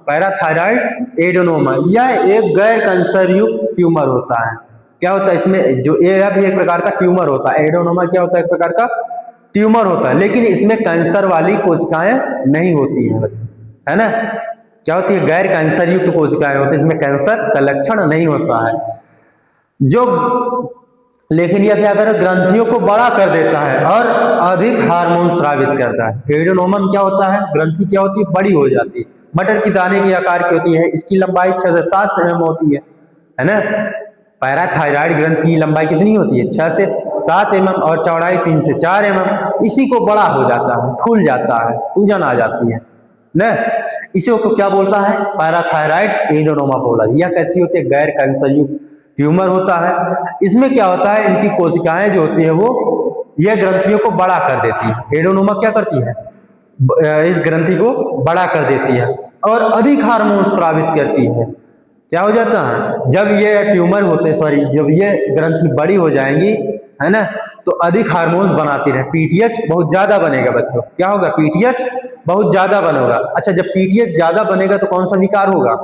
पैराथायराइड एडेनोमा, यह एक गैर कैंसर युक्त ट्यूमर होता है। क्या होता है इसमें, जो यह भी एक प्रकार का ट्यूमर होता है, एडेनोमा क्या होता है, एक प्रकार का ट्यूमर होता है, लेकिन इसमें कैंसर वाली कोशिकाएं नहीं होती हैं, है ना। क्या होती है, गैर कैंसर युक्त कोशिकाएं होती है, इसमें कैंसर का लक्षण नहीं होता है। जो लेकिन यह क्या करे, ग्रंथियों को बड़ा कर देता है और अधिक हार्मोन स्रावित करता है। एडेनोमा में क्या होता है, ग्रंथि क्या होती है, बड़ी हो जाती है, मटर की दाने के आकार की होती है, इसकी लंबाई 6 से 7 एम होती है ना। पैराथायराइड ग्रंथि की लंबाई कितनी होती है, 6 से 7 एम और चौड़ाई 3 से 4 एम। इसी को बड़ा हो जाता है, फूल जाता है, सूजन आ जाती है न। इसी को क्या बोलता है, पैराथायराइड एडेनोमा बोला। यह कैसी होती है, गैर कैंसर युक्त ट्यूमर होता है। इसमें क्या होता है, इनकी कोशिकाएं जो होती है वो यह ग्रंथियों को बड़ा कर देती है। एडेनोमा क्या करती है, इस ग्रंथि को बड़ा कर देती है और अधिक हार्मोन स्रावित करती है। क्या हो जाता है, जब ये ट्यूमर होते, सॉरी, जब ये ग्रंथि बड़ी हो जाएंगी, है ना, तो अधिक हार्मोन्स बनाती रहे, पीटीएच बहुत ज्यादा बनेगा बच्चों। क्या होगा, पीटीएच बहुत ज्यादा बनेगा। अच्छा, जब पीटीएच ज्यादा बनेगा तो कौन सा विकार होगा,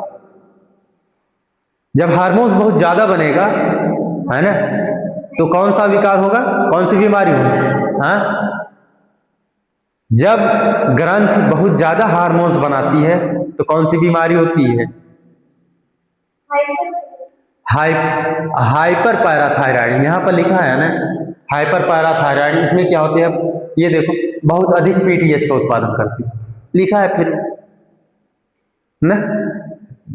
जब हार्मोन्स बहुत ज्यादा बनेगा, है ना, तो कौन सा विकार होगा, कौन सी बीमारी होगी, हाँ, जब ग्रंथ बहुत ज्यादा हार्मोन्स बनाती है तो कौन सी बीमारी होती है, हाइपर पैराथायराइड। यहाँ पर लिखा है ना, हाइपर पैराथायराइड। इसमें क्या होती है, ये देखो, बहुत अधिक पीटीएच का उत्पादन करती है, लिखा है फिर ना।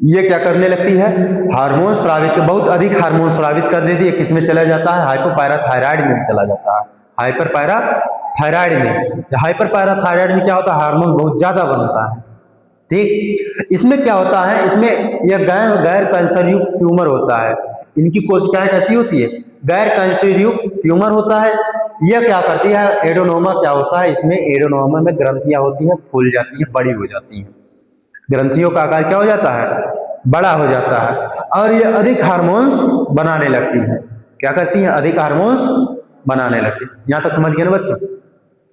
ये क्या करने लगती है, हार्मोन स्रावित, बहुत अधिक हार्मोन स्रावित कर देती है, किसमें चला जाता है, हाइपोपैराथायराइड में चला जाता है, हाइपर पैराथायराइड में। हाइपर पैराथायराइड में क्या होता है, हार्मोन बहुत ज्यादा बनता है। ठीक, इसमें क्या होता है, इसमें यह गैर कैंसर युक्त ट्यूमर होता है। इनकी कोशिकाएं कैसी होती है, गैर कैंसर युक्त ट्यूमर होता है। यह क्या करती है, एडेनोमा क्या होता है, इसमें एडेनोमा में ग्रंथियां होती है, फूल जाती है, बड़ी हो जाती है, ग्रंथियों का आकार क्या हो जाता है, बड़ा हो जाता है, और ये अधिक हार्मोन्स बनाने लगती है। क्या करती है, अधिक हार्मोन्स बनाने लगती है। यहां तक समझ गए ना बच्चों,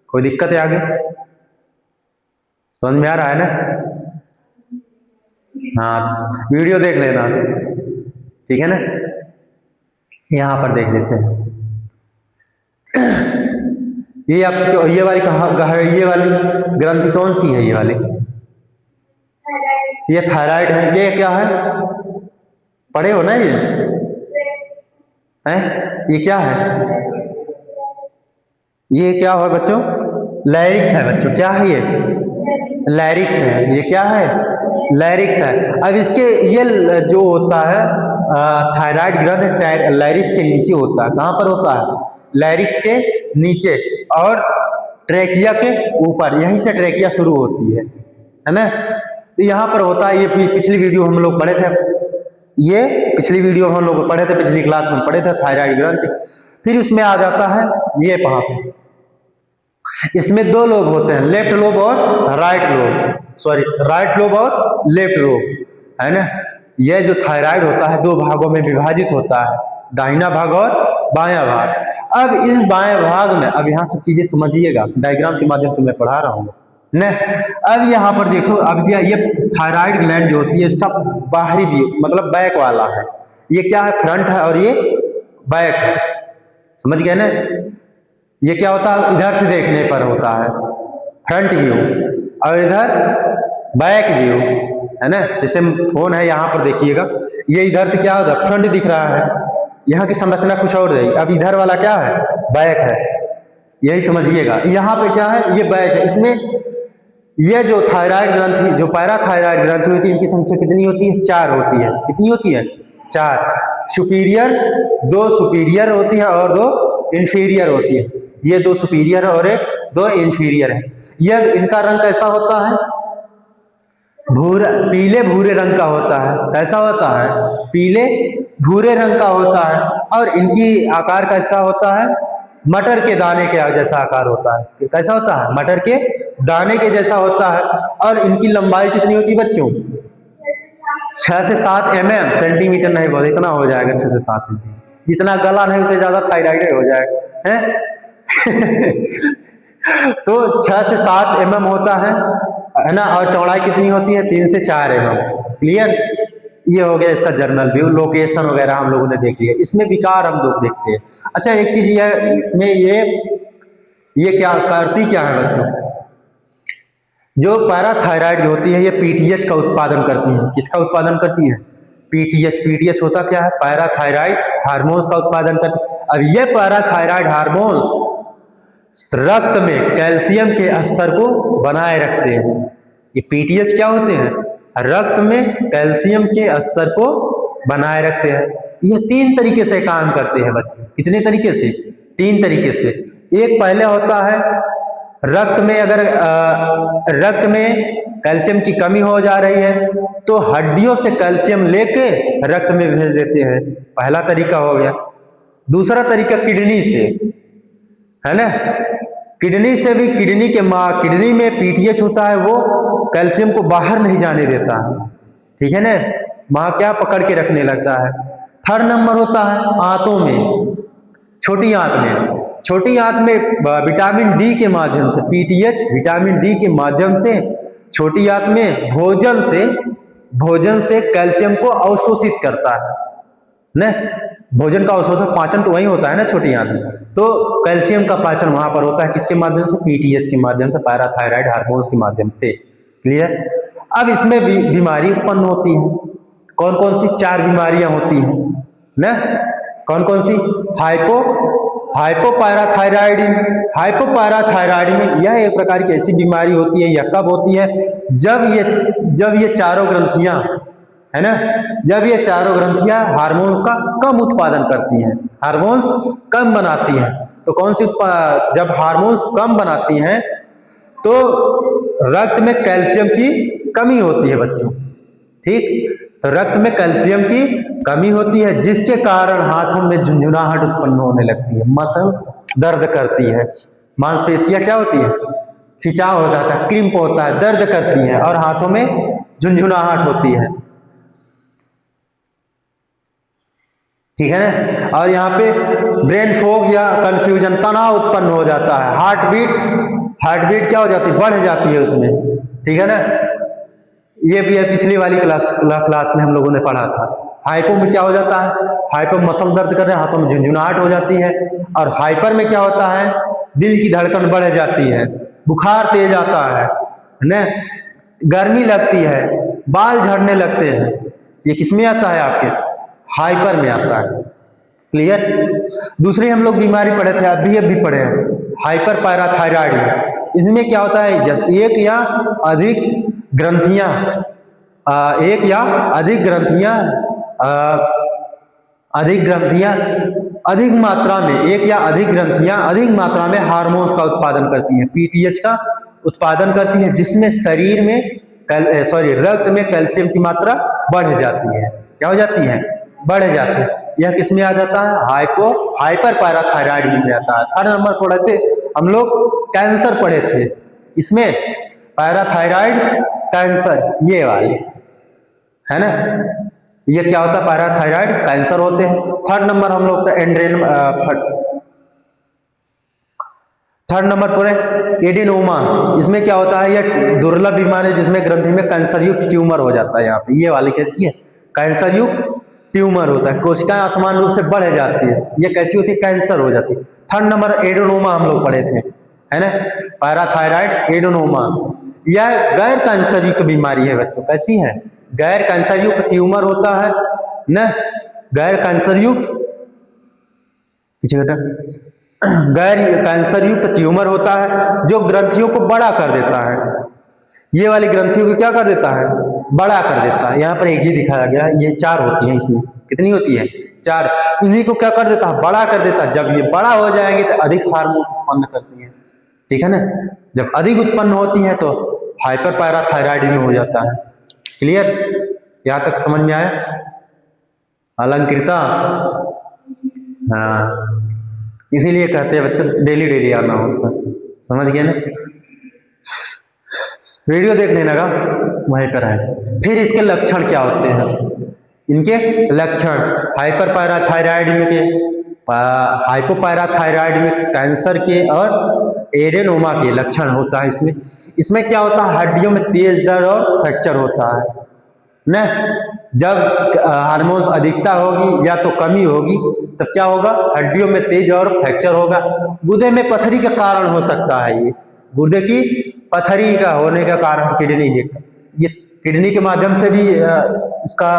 कोई दिक्कत है आगे, समझ में आ रहा है ना। हाँ, वीडियो देख लेना, ठीक है ना। यहां पर देख लेते हैं। ये आपकी ये वाली ये वाली ग्रंथि कौन सी है? ये वाली ये थायराइड है। ये क्या है? पढ़े हो ना? ये है, ये क्या है? ये क्या है बच्चों? लैरिक्स है बच्चों। क्या है ये? लैरिक्स है। ये क्या है? लैरिक्स है। अब इसके ये जो होता है थायराइड ग्रंथ लैरिक्स के नीचे होता है। कहां पर होता है? लैरिक्स के नीचे और ट्रेकिया के ऊपर। यहीं से ट्रेकिया शुरू होती है ना? तो यहां पर होता है। ये पिछली वीडियो हम लोग पढ़े थे। ये पिछली वीडियो हम लोग पढ़े थे, पिछली क्लास में पढ़े थे थायराइड ग्रंथ। फिर उसमें आ जाता है ये वहां पे। इसमें दो लोब होते हैं, लेफ्ट लोब और right lobe. Sorry, right lobe और लेफ्ट लोब, है ना? यह जो थायराइड होता है दो भागों में विभाजित होता है, दाहिना भाग और बायां भाग। अब इस बाएं भाग में, अब यहां से चीजें समझिएगा, डायग्राम के माध्यम से मैं पढ़ा रहा हूं न। अब यहां पर देखो, अब ये थायराइड ग्लैंड जो होती है इसका बाहरी व्यू मतलब बैक वाला है। ये क्या है? फ्रंट है और ये बैक है। समझ गए ना? ये क्या होता है? इधर से देखने पर होता है फ्रंट व्यू और इधर बैक व्यू, है ना? जैसे फोन है, यहां पर देखिएगा, ये इधर से क्या होता है? फ्रंट दिख रहा है। यहाँ की संरचना कुछ और है। अब इधर वाला क्या है? बैक है। यही समझिएगा। यहाँ पे क्या है? ये बैक है। इसमें ये जो थायराइड ग्रंथि, जो पैराथायराइड ग्रंथि होती है, इनकी संख्या कितनी होती है? 4 होती है। कितनी होती है? 4। सुपीरियर, 2 सुपीरियर होती है और 2 इंफीरियर होती है। ये 2 सुपीरियर और 2 इंफीरियर है। यह इनका रंग कैसा होता है? भूरा, पीले भूरे रंग का होता है। कैसा होता है? पीले भूरे रंग का होता है। और इनकी आकार कैसा होता है? मटर के दाने के जैसा आकार होता है। कैसा होता है? मटर के दाने के जैसा होता है। और इनकी लंबाई कितनी होती है बच्चों? 6 से 7 mm, सेंटीमीटर नहीं, बहुत इतना हो जाएगा 6 से 7 mm। जितना गला नहीं उतना ज्यादा थायराइड हो जाएगा, है? तो 6 से 7 mm होता है ना? और चौड़ाई कितनी होती है? 3 से 4 mm। क्लियर? ये हो गया इसका जर्नल व्यू, लोकेशन वगैरह हम लोगों ने देख लिया। इसमें विकार हम लोग देखते हैं। अच्छा, एक चीज ये इसमें ये क्या करती क्या है बच्चों? जो पैराथायराइड जो होती है ये पीटीएच का उत्पादन करती है। किसका उत्पादन करती है? पीटीएच। पीटीएच होता क्या है? पैराथायराइड हार्मोन्स का उत्पादन करती है। अब ये पैराथायराइड हार्मोन्स रक्त में कैल्शियम के स्तर को बनाए रखते हैं। ये पीटीएच क्या होते हैं? रक्त में कैल्शियम के स्तर को बनाए रखते हैं। ये 3 तरीके से काम करते हैं बच्चों। कितने तरीके से? 3 तरीके से। एक पहले होता है रक्त में, अगर रक्त में कैल्शियम की कमी हो जा रही है तो हड्डियों से कैल्शियम लेके रक्त में भेज देते हैं। पहला तरीका हो गया। दूसरा तरीका किडनी से, है ना? किडनी से भी, किडनी में पीटीएच होता है, वो कैल्शियम को बाहर नहीं जाने देता है। ठीक है ना? वहां क्या पकड़ के रखने लगता है। थर्ड नंबर होता है आंतों में, छोटी आंत में। छोटी आंत में विटामिन डी के माध्यम से, पीटीएच विटामिन डी के माध्यम से छोटी आंत में भोजन से कैल्शियम को अवशोषित करता है ना? भोजन का अवशोषण, पाचन तो वही होता है ना छोटी आंत में। तो कैल्शियम का पाचन वहां पर होता है। किसके माध्यम से? पीटीएच के माध्यम से, पैराथायराइड हार्मोन्स के माध्यम से। क्लियर? अब इसमें बीमारी उत्पन्न होती है। कौन कौन सी 4 बीमारियां होती हैं ना? कौन कौन सी? हाइपोपैराथायराइड में यह एक प्रकार की ऐसी बीमारी होती है। यह कब होती है? जब ये चारों ग्रंथियां, है ना, जब ये चारों ग्रंथियां हार्मोन्स का कम उत्पादन करती हैं, हार्मोन्स कम बनाती हैं। तो कौन सी जब हार्मोन्स कम बनाती हैं तो रक्त में कैल्शियम की कमी होती है बच्चों। ठीक? तो रक्त में कैल्शियम की कमी होती है, जिसके कारण हाथों में झुंझुनाहट उत्पन्न होने लगती है, मसल दर्द करती है, मांसपेशियां क्या होती है? खिंचाव हो जाता है, क्रिम्प होता है, दर्द करती है और हाथों में झुंझुनाहट होती है। ठीक है ना? और यहाँ पे ब्रेन फॉग या कंफ्यूजन, तनाव उत्पन्न हो जाता है। हार्ट बीट क्या हो जाती है? बढ़ जाती है उसमें। ठीक है ना? ये भी है, पिछली वाली क्लास में हम लोगों ने पढ़ा था। हाइपो में क्या हो जाता है, हाइपो मसल दर्द कर रहे हैं, हाथों में झुंझुनाहट हो जाती है। और हाइपर में क्या होता है, दिल की धड़कन बढ़ जाती है, बुखार तेज आता है ना, गर्मी लगती है, बाल झड़ने लगते हैं। ये किसमें आता है, आपके हाइपर में आता है। क्लियर। दूसरी हम लोग बीमारी पढ़े थे, अभी पढ़े हैं, हाइपर पैराथायराइड। इसमें क्या होता है, एक या अधिक ग्रंथियां एक या अधिक ग्रंथियां अधिक ग्रंथियां अधिक मात्रा में, एक या अधिक ग्रंथियां अधिक मात्रा में हार्मोन्स का उत्पादन करती हैं, पीटीएच का उत्पादन करती हैं, जिसमें शरीर में रक्त में कैल्शियम की मात्रा बढ़ जाती है। क्या हो जाती है, बढ़ जाती है। यह किस में आ जाता है, हाइपर पैराथायराइड में आता है। हर नंबर पढ़े थे हम लोग, कैंसर पढ़े थे, इसमें पैराथायराइड कैंसर, ये वाले है ना, ये क्या होता है, पैराथायराइड कैंसर होते हैं। थर्ड नंबर हम लोग थर्ड नंबर पर है एडेनोमा। इसमें क्या होता है, यह दुर्लभ बीमारी है जिसमें ग्रंथि में कैंसर युक्त ट्यूमर हो जाता है। यहाँ पे ये वाली कैसी है, कैंसर युक्त ट्यूमर होता है, कोशिकाएं असमान रूप से बढ़ जाती है, ये कैसी होती है, कैंसर हो जाती है। थर्ड नंबर एडेनोमा हम लोग पढ़े थे, है ना, पैराथायराइड एडेनोमा। यह गैर कैंसर युक्त बीमारी है बच्चों, कैसी है, गैर कैंसर युक्त ट्यूमर होता है ना, गैर कैंसर युक्त, पीछे बेटा, गैर कैंसर युक्त ट्यूमर होता है जो ग्रंथियों को बड़ा कर देता है। ये वाली ग्रंथियों को क्या कर देता है, बड़ा कर देता है। यहाँ पर एक ही दिखाया गया, ये 4 होती है, इसमें कितनी होती है, 4। इन्हीं को क्या कर देता है, बड़ा कर देता है। जब ये बड़ा हो जाएंगे तो अधिक हार्मोन उत्पन्न करती है, ठीक है ना। जब अधिक उत्पन्न होती है तो हाइपर पैराथायराइड में हो जाता है। क्लियर, यहाँ तक समझ में आया अलंकृता। हाँ, इसीलिए कहते हैं बच्चों डेली डेली आना होता है, समझ गए ना। वीडियो देख लेना का वहीं पर है। फिर इसके लक्षण क्या होते हैं, इनके लक्षण, हाइपर पैराथायराइड के, हाइपोपैराथायराइड में कैंसर के और एडेनोमा के लक्षण होता है। इसमें क्या होता है, हड्डियों में तेज दर्द और फ्रैक्चर होता है न। जब हार्मोन्स अधिकता होगी या तो कमी होगी तब क्या होगा, हड्डियों में तेज और फ्रैक्चर होगा। गुर्दे में पथरी का कारण हो सकता है, ये गुर्दे की पथरी का होने का कारण किडनी में, ये किडनी के माध्यम से भी इसका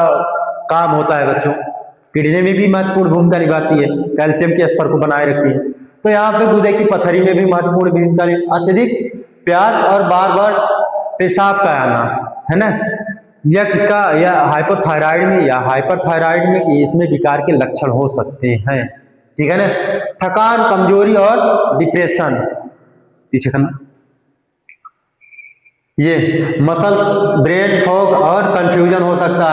काम होता है बच्चों। किडनी में भी महत्वपूर्ण भूमिका निभाती है, कैल्शियम के स्तर को बनाए रखती है। तो यहाँ पे गुर्दे की पथरी में भी महत्वपूर्ण भूमिका, अत्यधिक प्यास और बार बार पेशाब का आना, है ना, यह किसका, यह हाइपोथायराइड में या हाइपरथायराइड में, इसमें विकार के लक्षण हो सकते हैं, ठीक है ना। थकान, कमजोरी और डिप्रेशन, पीछे करना, ये मसल्स, ब्रेन फॉग और कंफ्यूजन हो सकता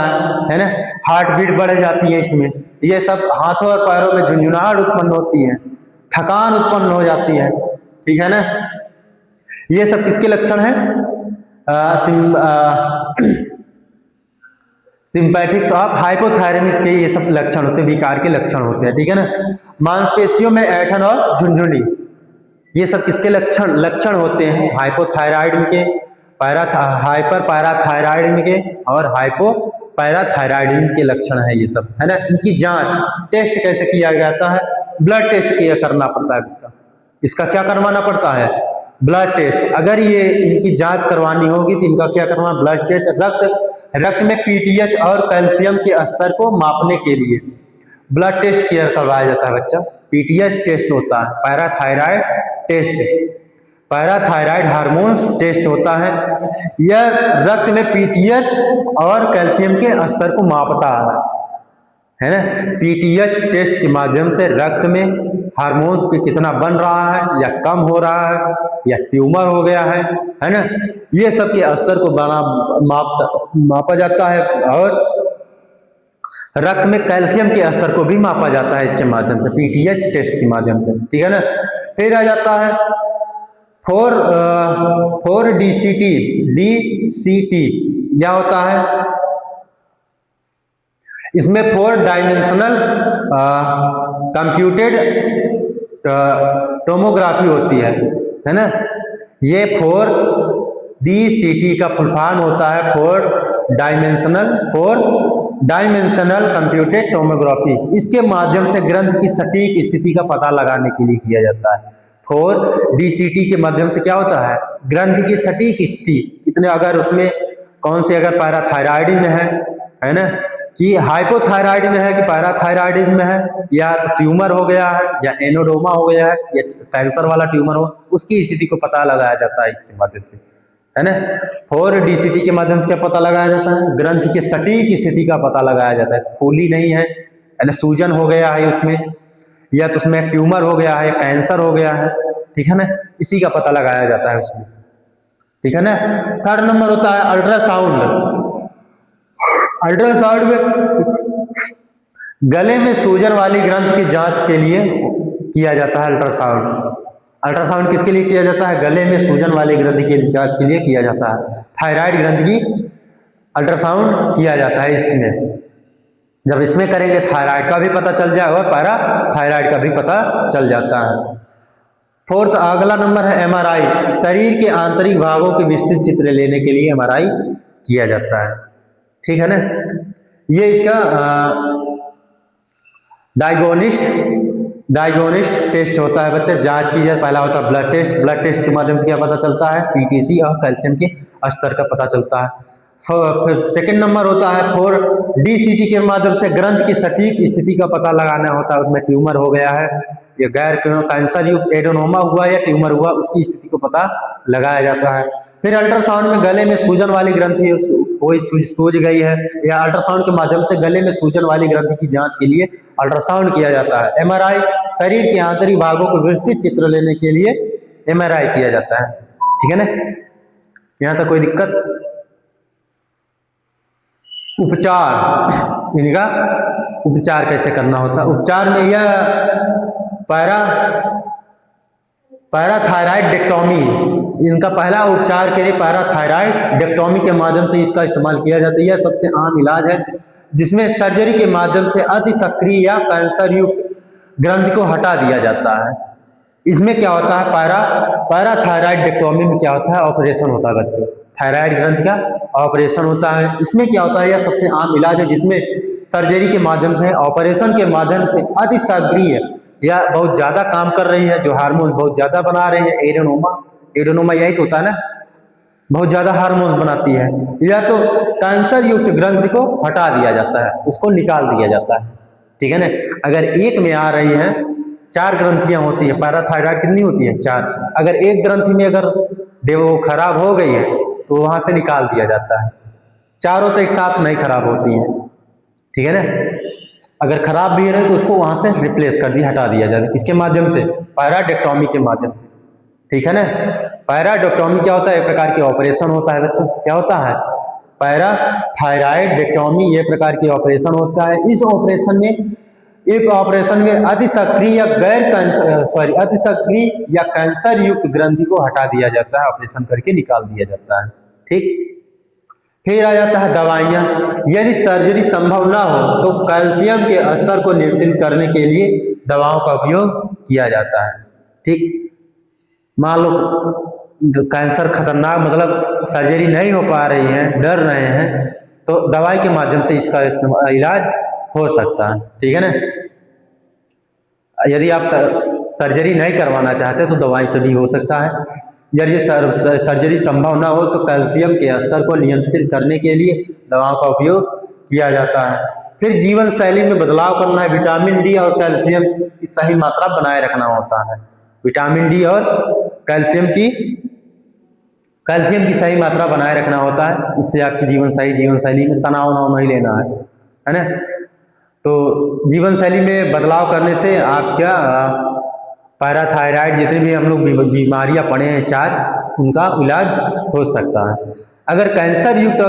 है ना, हार्ट बीट बढ़ जाती है इसमें, ये सब हाथों और पैरों में झुंझुनाहट उत्पन्न होती है, थकान उत्पन्न हो जाती है, ठीक है ना। ये सब किसके लक्षण हैं, सिंपैथिक्स ऑफ हाइपोथायरमिस के ये सब लक्षण होते हैं, विकार के लक्षण होते हैं, ठीक है ना। मांसपेशियों में ऐंठन और झुनझुनी, ये सब किसके लक्षण होते हैं, हाइपोथायराइड के, हाइपर पैराथायराइड के और हाइपो पैराथायराइडिज्म के लक्षण है ये सब, है ना। इनकी जांच, टेस्ट कैसे किया जाता है, ब्लड टेस्ट किया करना पड़ता है इसका क्या करवाना पड़ता है, ब्लड टेस्ट। अगर ये इनकी जांच करवानी होगी तो इनका क्या करवाना, ब्लड टेस्ट। रक्त में पीटीएच और कैल्शियम के स्तर को मापने के लिए ब्लड टेस्ट किया करवाया जाता है बच्चा, पीटीएच टेस्ट होता है, parathyroid test, parathyroid hormones test होता है। यह रक्त में पीटीएच और कैल्शियम के स्तर को मापता है ना। पीटीएच टेस्ट के माध्यम से रक्त में हार्मोन्स के कितना बन रहा है या कम हो रहा है या ट्यूमर हो गया है ना, ये सब के स्तर को मापा जाता है। और रक्त में कैल्शियम के स्तर को भी मापा जाता है इसके माध्यम से, पीटीएच टेस्ट के माध्यम से, ठीक है ना। फिर आ जाता है 4 डीसीटी क्या होता है, इसमें 4 डायमेंशनल कंप्यूटेड टोमोग्राफी होती है ना। ये 4 डीसीटी का फुल फॉर्म होता है 4 डायमेंशनल डायमेंशनल कंप्यूटेड टोमोग्राफी, इसके माध्यम से ग्रंथ की सटीक स्थिति का पता लगाने के लिए किया जाता है। 4 DCT के माध्यम से क्या होता है, ग्रंथ की सटीक स्थिति कितने, अगर उसमें कौन से, अगर पैराथायराइड में है ना, कि हाइपोथायराइड में है कि पैराथायराइडिज्म में है, या ट्यूमर हो गया है, या एनोडोमा हो गया है, या कैंसर वाला ट्यूमर हो, उसकी स्थिति को पता लगाया जाता है इसके माध्यम से, है ना। 4 DCT के माध्यम से क्या पता लगाया जाता है, ग्रंथ की सटीक स्थिति का पता लगाया जाता है। फूली नहीं है ना, सूजन हो गया है उसमें, या तो उसमें ट्यूमर हो गया है, कैंसर हो गया है, ठीक है ना, इसी का पता लगाया जाता है उसमें, ठीक है ना। 3rd नंबर होता है अल्ट्रासाउंड। अल्ट्रासाउंड में गले में सूजन वाली ग्रंथ की जांच के लिए किया जाता है अल्ट्रासाउंड। अल्ट्रासाउंड किसके लिए किया जाता है, गले में सूजन वाली ग्रंथ की जांच के लिए किया जाता है। थायराइड ग्रंथ की अल्ट्रासाउंड किया जाता है इसमें, जब इसमें करेंगे थायराइड का भी पता चल जाएगा, पैरा थायराइड का भी पता चल जाता है। 4th अगला नंबर है MRI, शरीर के आंतरिक भागों के विस्तृत चित्र लेने के लिए MRI किया जाता है, ठीक है ना। ये इसका डायग्नोस्टिक टेस्ट होता है बच्चे, जांच की जाए। पहला होता है ब्लड टेस्ट, ब्लड टेस्ट के माध्यम से क्या पता चलता है, PTC और कैल्शियम के स्तर का पता चलता है। फिर 2nd नंबर होता है 4 DCT के माध्यम से ग्रंथ की सटीक स्थिति का पता लगाना होता है, उसमें ट्यूमर हो गया है, या गैर कैंसर युक्त एडोनोमा हुआ या ट्यूमर हुआ, उसकी स्थिति को पता लगाया जाता है। फिर अल्ट्रासाउंड में गले में सूजन वाली ग्रंथि कोई सूज गई है, या अल्ट्रासाउंड के माध्यम से गले में सूजन वाली ग्रंथि की जांच के लिए अल्ट्रासाउंड किया जाता है। MRI शरीर के आंतरिक भागों को विस्तृत चित्र लेने के लिए MRI किया जाता है, ठीक है ना। यहाँ तक कोई दिक्कत। उपचार, इनका उपचार कैसे करना होता है, उपचार में यह पैराथायराइडेक्टोमी, इनका पहला उपचार के लिए पैराथायराइडेक्टोमी के माध्यम से इसका इस्तेमाल किया जाता है। यह सबसे आम इलाज है, जिसमें सर्जरी के माध्यम से अति सक्रिय या कैंसर युक्त ग्रंथि को हटा दिया जाता है। इसमें क्या होता है, पैराथायराइडेक्टोमी में क्या होता है, ऑपरेशन होता है बच्चों, थायराइड ग्रंथि का ऑपरेशन होता है। इसमें क्या होता है, यह सबसे आम इलाज है, जिसमें सर्जरी के माध्यम से, ऑपरेशन के माध्यम से अति सक्रिय या बहुत ज्यादा काम कर रही है, जो हार्मोन बहुत ज्यादा बना रही है, एडेनोमा यही तो होता है ना, बहुत ज्यादा हार्मोन बनाती है, या तो कैंसर युक्त ग्रंथि को हटा दिया जाता है, उसको निकाल दिया जाता है, ठीक है ना। अगर एक में आ रही है, 4 ग्रंथियां होती है, पैराथायराइड कितनी होती है, 4, अगर एक ग्रंथि में अगर वो खराब हो गई है तो वहां से निकाल दिया जाता है, चारों तो एक साथ नहीं खराब होती है, ठीक है ना। अगर खराब भी रहे तो उसको वहां से रिप्लेस कर दिया, हटा दिया जाता है, किसके माध्यम से, पैराडेक्टोमी के माध्यम से, ठीक है ना। पैराडेक्टोमी क्या होता है, एक प्रकार की ऑपरेशन होता है बच्चों, क्या होता है, पैराथायराइडेक्टोमी, ये प्रकार की ऑपरेशन होता है। इस ऑपरेशन में अति सक्रिय या कैंसर युक्त ग्रंथि को हटा दिया जाता है, ऑपरेशन करके निकाल दिया जाता है, ठीक। फिर आ जाता है दवाइयाँ। यदि सर्जरी संभव ना हो तो कैल्शियम के स्तर को नियंत्रित करने के लिए दवाओं का उपयोग किया जाता है, ठीक। मान लो कैंसर खतरनाक, मतलब सर्जरी नहीं हो पा रही है, डर रहे हैं, तो दवाई के माध्यम से इसका इलाज हो सकता है, ठीक है ना। यदि आप सर्जरी नहीं करवाना चाहते तो दवाई से भी हो सकता है। यदि सर्जरी संभव ना हो तो कैल्शियम के स्तर को नियंत्रित करने के लिए दवाओं का उपयोग किया जाता है। फिर जीवन शैली में बदलाव करना है, विटामिन डी और कैल्शियम की सही मात्रा बनाए रखना होता है। विटामिन डी और कैल्शियम की सही मात्रा बनाए रखना होता है, इससे आपकी जीवन शैली में तनाव नहीं लेना है ना। तो जीवन शैली में बदलाव करने से आप क्या, पैराथायराइड जितनी भी हम लोग बीमारियां पड़े हैं 4, उनका इलाज हो सकता है। अगर कैंसर युक्त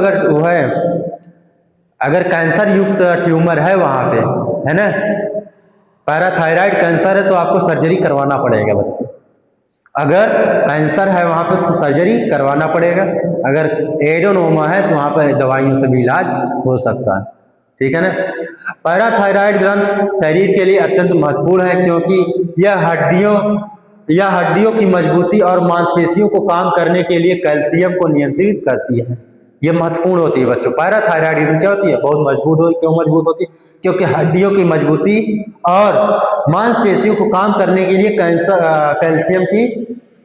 अगर कैंसर युक्त ट्यूमर है वहां पे, है ना, पैराथायराइड कैंसर है तो आपको सर्जरी करवाना पड़ेगा बच्चे। अगर कैंसर है वहां पर तो सर्जरी करवाना पड़ेगा, अगर एडेनोमा है तो वहां पर दवाइयों से भी इलाज हो सकता है, ठीक है ना। पैराथायराइड ग्रंथ शरीर के लिए अत्यंत महत्वपूर्ण है, क्योंकि यह हड्डियों की मजबूती और मांसपेशियों को काम करने के लिए कैल्शियम को नियंत्रित करती है। ये महत्वपूर्ण होती है बच्चों। पैराथायराइड ग्रंथि क्या होती है, बहुत मजबूत होती है। क्यों मजबूत होती है, क्योंकि हड्डियों की मजबूती और मांसपेशियों को काम करने के लिए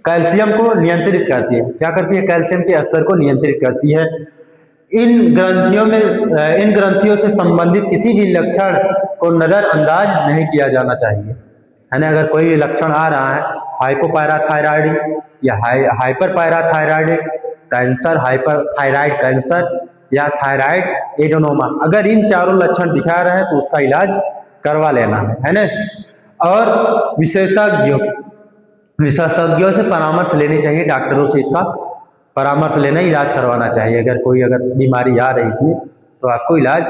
कैल्शियम को नियंत्रित करती है। क्या करती है, कैल्शियम के स्तर को नियंत्रित करती है। इन ग्रंथियों से संबंधित किसी भी लक्षण को नजरअंदाज नहीं किया जाना चाहिए, है ना। अगर कोई भी लक्षण आ रहा है, हाइपोपैराथायराइड या hyper parathyroid cancer, hyper thyroid cancer या थायराइड एडोनोमा, अगर इन चारों लक्षण दिखा रहे हैं तो उसका इलाज करवा लेना है ना। और विशेषज्ञों से परामर्श लेनी चाहिए, डॉक्टरों से इसका परामर्श लेना, इलाज करवाना चाहिए। अगर बीमारी आ रही इसमें तो आपको इलाज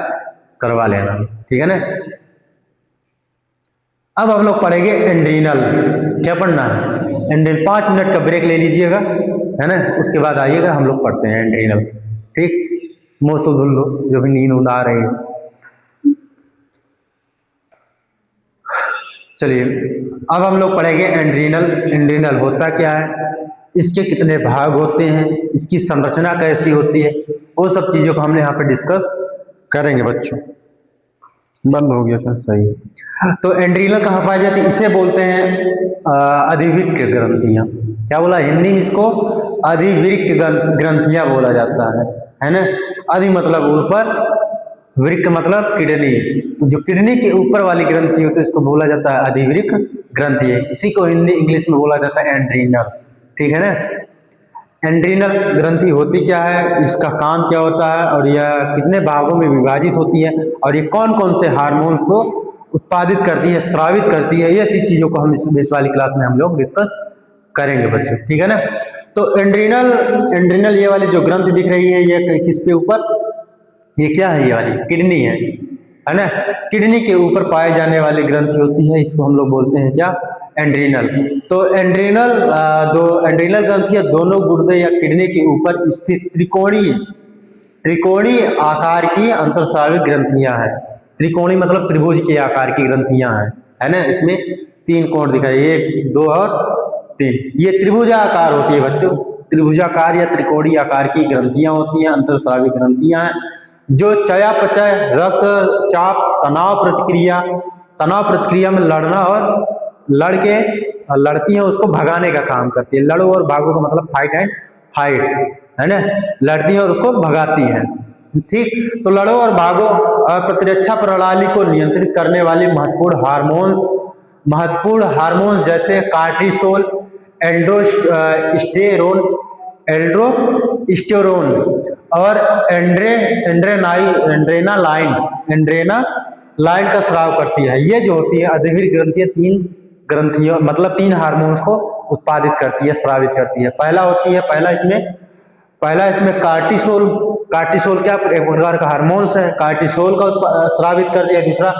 करवा लेना, ठीक है ना। अब हम लोग पढ़ेंगे एंड्रीनल। क्या पढ़ना है, एंड्रीनल। 5 मिनट का ब्रेक ले लीजिएगा, है ना, उसके बाद आइएगा, हम लोग पढ़ते हैं एंड्रीनल। ठीक, मुंह से धुल लो जो भी नींद आ रही है। चलिए अब हम लोग पढ़ेंगे एंड्रीनल। एंड्रीनल होता क्या है, इसके कितने भाग होते हैं, इसकी संरचना कैसी होती है, वो सब चीजों को हमने यहाँ पे डिस्कस करेंगे बच्चों। बंद हो गया सर, सही। तो एंड्रीनल कहाँ पाई जाती है, इसे बोलते हैं अधिवृक्क ग्रंथियां। क्या बोला हिंदी में इसको, अधिवृक्क ग्रंथियां बोला जाता है ना। अधि मतलब ऊपर, वृक्क मतलब किडनी, तो जो किडनी के ऊपर वाली ग्रंथि होती है इसको बोला जाता है अधिवृक्क ग्रंथि। इसी को हिंदी इंग्लिश में बोला जाता है एंड्रीनल, ठीक है ना। एंड्रीनल ग्रंथि होती क्या है, इसका काम क्या होता है, और यह कितने भागों में विभाजित होती है, और ये कौन कौन से हार्मोन्स को उत्पादित करती है, स्रावित करती है, ये सी चीजों को हम इस वाली क्लास में हम लोग डिस्कस करेंगे बच्चों, ठीक है ना। तो एंड्रीनल ये वाली जो ग्रंथि दिख रही है, ये किसके ऊपर, ये क्या है, ये वाली किडनी है ना। किडनी के ऊपर पाए जाने वाली ग्रंथि होती है, इसको हम लोग बोलते हैं क्या, एंड्रीनल। तो एंड्रीनल ग्रंथियां दोनों गुर्दे या किडनी के ऊपर स्थित त्रिकोणीय आकार की अंतरस्रावी ग्रंथियां हैं। त्रिकोणी मतलब त्रिभुज के आकार की ग्रंथियां हैं, है ना। इसमें 3 कोण दिखाई, 1 2 और 3, ये त्रिभुजाकार होती है बच्चों। त्रिभुजाकार या त्रिकोणीय आकार की ग्रंथियां होती हैं, अंतरस्रावी ग्रंथियां हैं, जो चयापचय, रक्तचाप, तनाव प्रतिक्रिया में लड़ना और लड़ती है, उसको भगाने का काम करती है। लड़ो और भागो का मतलब फाइट एंड फाइट, है ना, लड़ती है और उसको भगाती है, ठीक। तो लड़ो और भागो और प्रतिरक्षा प्रणाली को नियंत्रित करने वाली महत्वपूर्ण हार्मोन्स जैसे कार्टिसोल, एल्ड्रोस्टेरोन और एंड्रेनालाइन का स्राव करती है। ये जो होती है अधिवृक्क ग्रंथियां 3 ग्रंथियों मतलब 3 हार्मोन्स को उत्पादित करती है, स्रावित करती है। पहला इसमें कार्टिसोल क्या एक प्रकार का हार्मोन्स है, कार्टिसोल का स्रावित कर दिया। दूसरा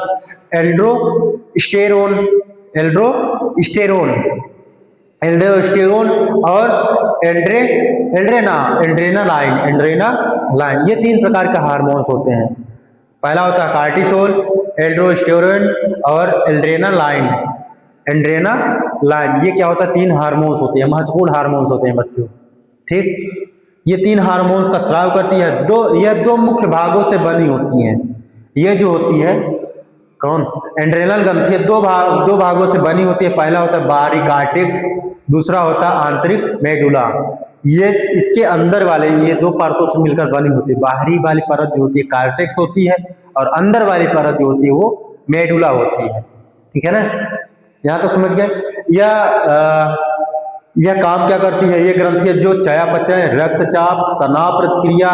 एल्ड्रोस्टेरोन और एंड्रेनालाइन, ये 3 प्रकार के हार्मोन्स होते हैं। पहला होता है कार्टिसोल, एल्ड्रोस्टेरोन और एंड्रेनालाइन। ये क्या होता है, 3 हार्मोन्स होते हैं, महत्वपूर्ण हार्मोन्स होते हैं बच्चों, ठीक। ये 3 हार्मोन्स का स्राव करती है। यह 2 मुख्य भागों से बनी होती हैं। ये जो होती है एंड्रीनल ग्रंथि 2 भागों से बनी होती है। पहला होता है बाहरी कार्टेक्स, दूसरा होता है आंतरिक मेडुला। ये इसके अंदर वाले ये 2 परतों से मिलकर बनी होती है। बाहरी वाली परत जो होती है कार्टेक्स होती है, और अंदर वाली परत जो होती है वो मेडुला होती है, ठीक है ना। यहाँ तक समझ गए। यह काम क्या करती है, ये ग्रंथियां जो चयापचय, रक्तचाप, तनाव प्रतिक्रिया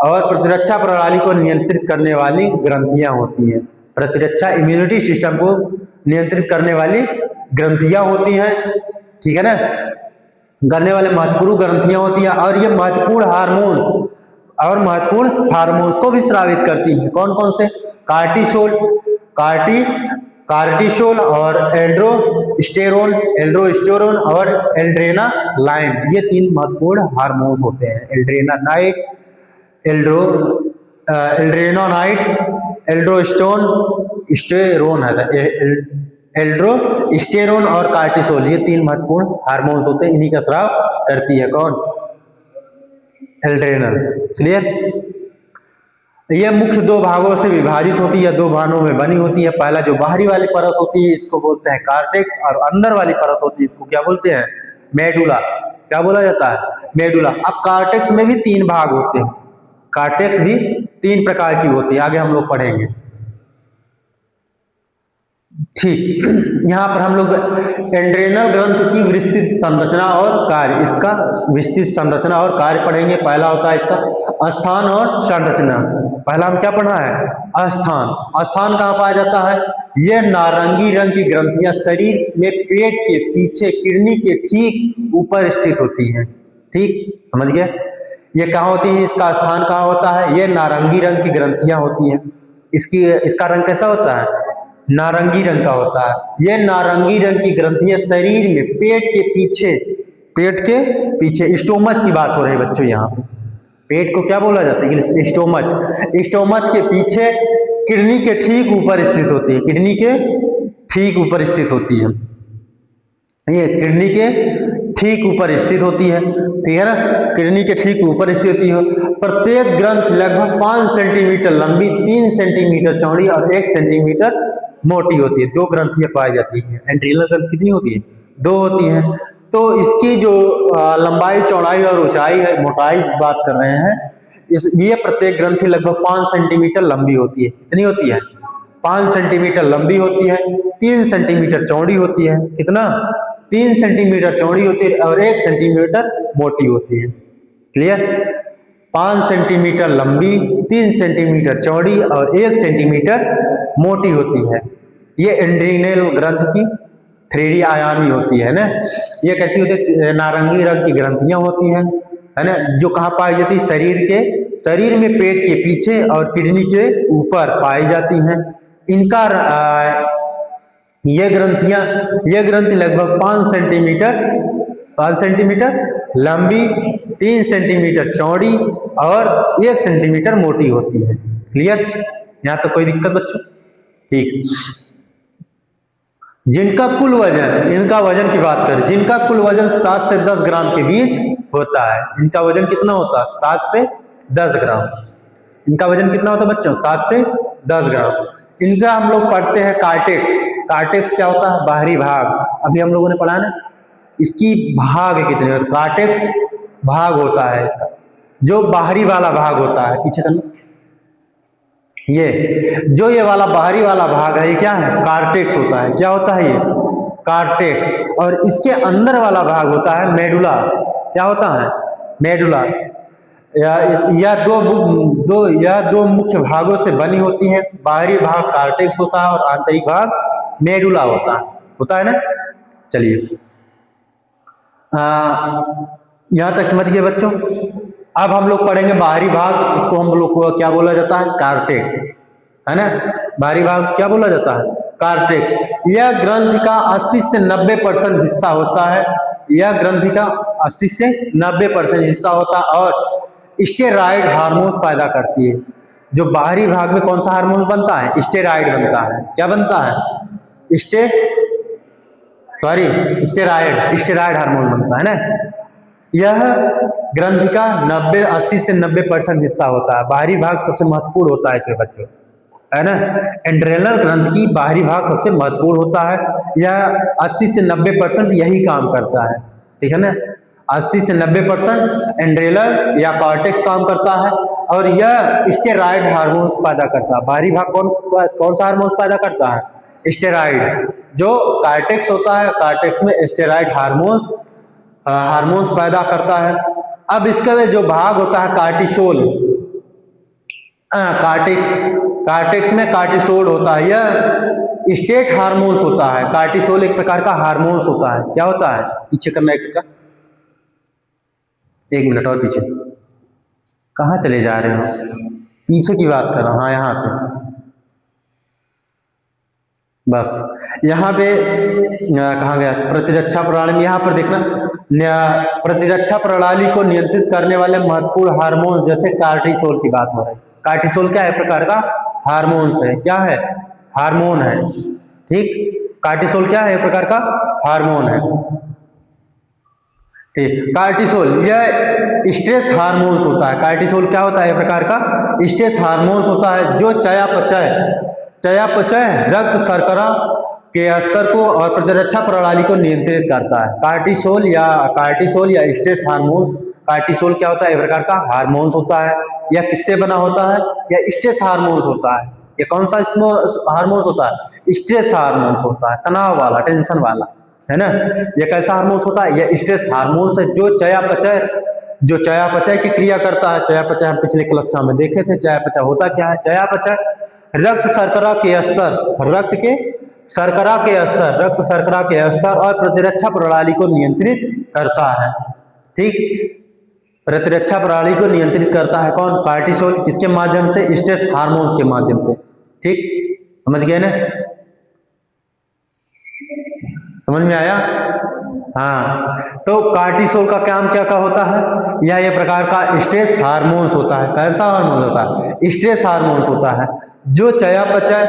और प्रतिरक्षा प्रणाली को नियंत्रित करने वाली ग्रंथियां होती हैं। प्रतिरक्षा इम्यूनिटी सिस्टम को नियंत्रित करने वाली ग्रंथियां होती हैं, ठीक है ना, करने वाले महत्वपूर्ण ग्रंथियां होती हैं। और ये महत्वपूर्ण हार्मोन्स को भी स्रावित करती हैं। कौन कौन से, कार्टिसोल और एल्ड्रोस्टेरोन और एंड्रेनालाइन, ये 3 महत्वपूर्ण हार्मोन्स होते हैं। एल्ड्रोस्टेरोन और कार्टिसोल, ये 3 महत्वपूर्ण हार्मोन्स होते हैं। इन्हीं का स्राव करती है कौन, एड्रेनल। क्लियर? यह मुख्य दो भागों से विभाजित होती है, दो भागों में बनी होती है। पहला जो बाहरी वाली परत होती है इसको बोलते हैं कार्टेक्स, और अंदर वाली परत होती है इसको क्या बोलते हैं? मेडुला। क्या बोला जाता है? मेडुला। अब कार्टेक्स में भी 3 भाग होते हैं, कार्टेक्स भी 3 प्रकार की होती है, आगे हम लोग पढ़ेंगे। ठीक, यहाँ पर हम लोग एड्रेनल ग्रंथ की विस्तृत संरचना और कार्य, इसका विस्तृत संरचना और कार्य पढ़ेंगे। पहला होता है इसका स्थान और संरचना। पहला हम क्या पढ़ा है? स्थान। स्थान कहाँ पाया जाता है? यह नारंगी रंग की ग्रंथियां शरीर में पेट के पीछे किडनी के ठीक ऊपर स्थित होती हैं। ठीक, समझ गए? ये कहाँ होती है? इसका स्थान कहाँ होता है? ये नारंगी रंग की ग्रंथियां होती हैं। इसका रंग कैसा होता है? नारंगी रंग का होता है। ये नारंगी रंग की ग्रंथियां शरीर में पेट के पीछे स्टोमच की बात हो रही है बच्चों। यहाँ पे पेट को क्या बोला जाता है? स्टोमच। स्टोमच के पीछे किडनी के ठीक ऊपर स्थित होती है, किडनी के ठीक ऊपर स्थित होती है। ये किडनी के ठीक ऊपर स्थित होती है, ठीक है ना? किडनी के ठीक ऊपर स्थित होती है। प्रत्येक ग्रंथ लगभग 5 सेंटीमीटर लंबी, 3 सेंटीमीटर चौड़ी और 1 सेंटीमीटर मोटी होती है। 2 ग्रंथियां पाई जाती हैं। एड्रेनल ग्रंथ कितनी होती है? 2 होती हैं। तो इसकी जो लंबाई, चौड़ाई और ऊंचाई है, मोटाई बात कर रहे हैं, ये प्रत्येक ग्रंथि लगभग 5 सेंटीमीटर लंबी होती है। कितनी होती है? 5 सेंटीमीटर लंबी होती है, 3 सेंटीमीटर चौड़ी होती है। कितना? 3 सेंटीमीटर चौड़ी होती है और 1 सेंटीमीटर मोटी होती है। क्लियर? 5 सेंटीमीटर लंबी, 3 सेंटीमीटर चौड़ी और 1 सेंटीमीटर मोटी होती है। ये एड्रेनल ग्रंथ की 3D आयामी होती है ना। ये कैसी होती है? नारंगी रंग की ग्रंथियां होती हैं, है ना, जो कहाँ पाई जाती है? शरीर में पेट के पीछे और किडनी के ऊपर पाई जाती हैं। इनका ये ग्रंथि लगभग 5 सेंटीमीटर लंबी, 3 सेंटीमीटर चौड़ी और 1 सेंटीमीटर मोटी होती है। क्लियर? यहाँ तो कोई दिक्कत बच्चों? ठीक। जिनका कुल वजन, इनका वजन की बात करें, जिनका कुल वजन 7 से 10 ग्राम के बीच होता है। इनका वजन कितना होता है? 7 से 10 ग्राम। इनका वजन कितना होता है बच्चों? 7 से 10 ग्राम। इनका हम लोग पढ़ते हैं कार्टेक्स। कार्टेक्स क्या होता है? बाहरी भाग। अभी हम लोगों ने पढ़ा ना, इसकी भाग कितने होते? कार्टेक्स भाग होता है इसका, जो बाहरी वाला भाग होता है। पीछे करना, ये वाला बाहरी वाला भाग है, ये क्या है? कार्टेक्स होता है। क्या होता है ये? कार्टेक्स। और इसके अंदर वाला भाग होता है मेडुला। क्या होता है? मेडुला। यह दो मुख्य भागों से बनी होती है। बाहरी भाग कार्टेक्स होता है और आंतरिक भाग मेडुला होता है ना। चलिए, यहां तक समझ गए बच्चों। अब हम लोग पढ़ेंगे बाहरी भाग। उसको हम लोग को क्या बोला जाता है? कार्टेक्स, है ना। बाहरी भाग क्या बोला जाता है? कार्टेक्स। यह ग्रंथि का 80 से 90% हिस्सा होता है। यह ग्रंथि का 80 से 90% हिस्सा होता है और स्टेरॉइड हार्मोन्स पैदा करती है। जो बाहरी भाग में कौन सा हार्मोन बनता है? स्टेरॉइड बनता है। क्या बनता है? स्टेरॉइड हार्मोन बनता है ना। यह ग्रंथि का 80 से 90% हिस्सा होता है। बाहरी भाग सबसे महत्वपूर्ण होता है इसमें बच्चों, है ना। एड्रेनल ग्रंथि की बाहरी भाग सबसे महत्वपूर्ण होता है। यह 80 से 90% यही काम करता है, ठीक है ना। 80 से 90% एड्रेनल या कॉर्टेक्स काम करता है और यह स्टेरॉइड हार्मोन्स पैदा करता है। बाहरी भाग कौन सा हार्मोन्स पैदा करता है? स्टेरॉइड। जो कॉर्टेक्स होता है, कॉर्टेक्स में स्टेरॉइड हार्मोन्स पैदा करता है। अब इसका जो भाग होता है कार्टिसोल, कार्टेक्स में कार्टिसोल होता है। यह स्टेट हार्मोन्स होता है। कार्टिसोल एक प्रकार का हार्मोन्स होता है। क्या होता है? पीछे करना एक मिनट और पीछे। कहाँ चले जा रहे हो? पीछे की बात कर रहा हूँ। हाँ, यहाँ पे बस। यहाँ पे कहाँ गया? प्रतिरक्षा प्रणाली में यहाँ पर देखना, प्रतिरक्षा प्रणाली को नियंत्रित करने वाले महत्वपूर्ण हार्मोन जैसे कार्टिसोल की बात हो रही है। कार्टिसोल क्या है? प्रकार का हार्मोन्स है। क्या है? हार्मोन है। ठीक, कार्टिसोल क्या है? प्रकार का हार्मोन है। ठीक, कार्टिसोल यह स्ट्रेस हार्मोन्स होता है। कार्टिसोल क्या होता है? एक प्रकार का स्ट्रेस हार्मोन्स होता है जो चयापचय रक्त शर्करा के स्तर को और प्रतिरक्षा प्रणाली को नियंत्रित करता है। कार्टिसोल या स्ट्रेस हार्मोन। कार्टिसोल क्या होता है? एक प्रकार का हार्मोन्स होता है। यह किससे बना होता है? यह स्ट्रेस हार्मोन्स होता है। ये कौन सा हार्मोन्स होता है? स्ट्रेस हार्मोन्स होता है, तनाव वाला, टेंशन वाला, है ना। यह कैसा हार्मोन्स होता है? यह स्ट्रेस हार्मोन्स है जो चयापचय की क्रिया करता है। चयापचय हम पिछले क्लास में देखे थे। चयापचय होता क्या है? चयापचय रक्त शर्करा के स्तर और प्रतिरक्षा प्रणाली को नियंत्रित करता है। ठीक, प्रतिरक्षा प्रणाली को नियंत्रित करता है कौन? कार्टिसोल। किसके माध्यम से? स्ट्रेस हार्मोन्स के माध्यम से। ठीक, समझ गए ना? समझ में आया? हाँ, तो कार्टिसोल का काम क्या होता है? यह एक प्रकार का स्ट्रेस हार्मोन्स होता है। कैसा हार्मोन होता है? स्ट्रेस हार्मोन्स होता है जो चयापचय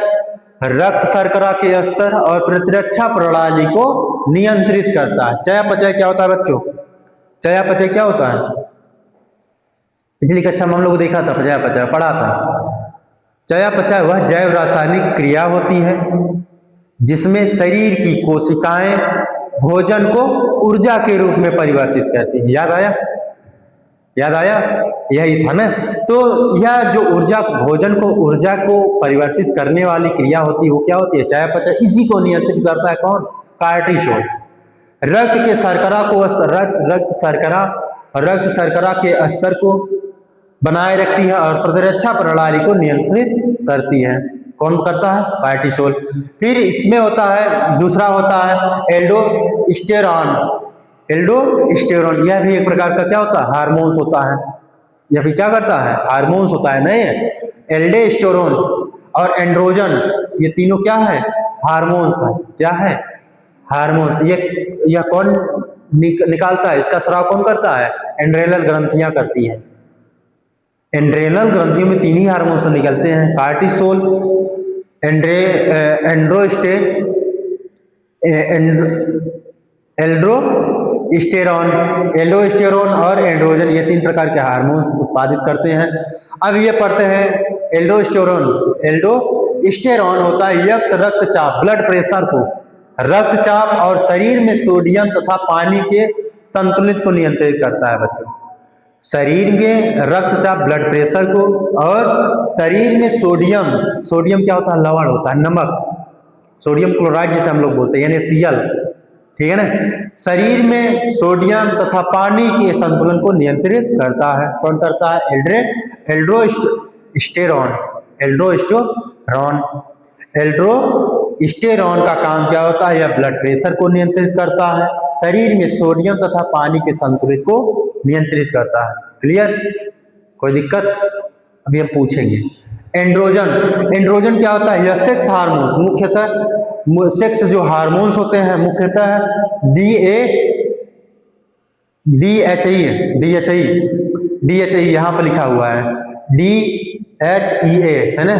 रक्त शर्करा के स्तर और प्रतिरक्षा प्रणाली को नियंत्रित करता है। चयापचय क्या होता है बच्चों? चयापचय क्या होता है? पिछली कक्षा में हम लोग देखा था, चयापचय पढ़ा था। चयापचय वह जैव रासायनिक क्रिया होती है जिसमें शरीर की कोशिकाएं भोजन को ऊर्जा के रूप में परिवर्तित करती है। याद आया? यही था ना। तो यह जो भोजन को ऊर्जा को परिवर्तित करने वाली क्रिया होती है वो क्या होती है? चयापचय। इसी को नियंत्रित करता है कौन? कार्टिसोल। रक्त शर्करा के स्तर को बनाए रखती है और प्रतिरक्षा प्रणाली को नियंत्रित करती है। कौन करता है? कार्टिसोल। फिर इसमें होता है, दूसरा होता है एल्डोस्टेरोन। यह भी एक प्रकार का क्या होता है? हार्मोन्स होता है। यह भी क्या करता है? हार्मोन्स होता है। नहीं, एल्डोस्टेरोन और एंड्रोजन, ये तीनों क्या है? हार्मोन्स है। क्या है? हार्मोन्स। यह कौन निकालता है? इसका स्राव कौन करता है? एंड्रेनल ग्रंथियां करती है। एंड्रेनल ग्रंथियों में तीन ही हार्मोन्स निकलते हैं, कार्टिसोल, एल्डोस्टेरोन और एंड्रोजन। ये तीन प्रकार के हार्मोन्स उत्पादित करते हैं। अब ये पढ़ते हैं एल्डोस्टेरोन होता है रक्तचाप, ब्लड प्रेशर को, रक्तचाप और शरीर में सोडियम तथा पानी के संतुलित को नियंत्रित करता है बच्चों। शरीर में रक्तचाप, ब्लड प्रेशर को, और शरीर में सोडियम क्या होता है? लवण होता है, नमक, सोडियम क्लोराइड जिसे हम लोग बोलते हैं, यानी Cl। ठीक है ना। शरीर में सोडियम तथा पानी के संतुलन को नियंत्रित करता है। कौन करता है? एल्डोस्टेरोन का काम क्या होता है? यह ब्लड प्रेशर को नियंत्रित करता है, शरीर में सोडियम तथा पानी के संतुलित को नियंत्रित करता है। क्लियर? कोई दिक्कत? अभी हम पूछेंगे। एंड्रोजन क्या होता है? यह सेक्स हार्मोन्स, मुख्यतः सेक्स जो हार्मोन्स होते हैं मुख्यतः DHEA यहाँ पर लिखा हुआ है, DHEA है ना,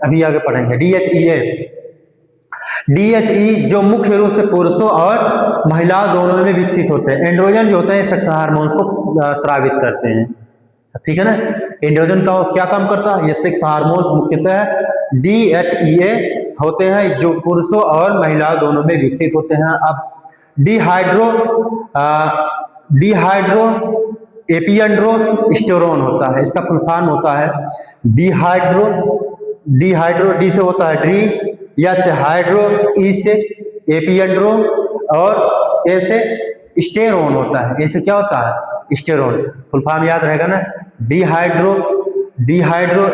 अभी आगे पढ़ेंगे। DHE जो मुख्य रूप से पुरुषों और महिलाओं दोनों में विकसित होते हैं। एंड्रोजन जो होते हैं सेक्स हार्मोन्स को स्रावित करते हैं। ठीक है ना। एंड्रोजन का क्या काम करता है? ये सेक्स हार्मोन्स मुख्यतः DHEA होते हैं जो पुरुषों और महिलाओं दोनों में विकसित होते हैं। अब एपिएंड्रोस्टेरोन होता है, इसका फुल फॉर्म होता है डी से होता है ड्री, या से हाइड्रो, ई से एपिएंड्रो, और ए से स्टेरोन होता है। ऐसे क्या होता है? स्टेरोन। फुल फॉर्म याद रहेगा ना, डिहाइड्रो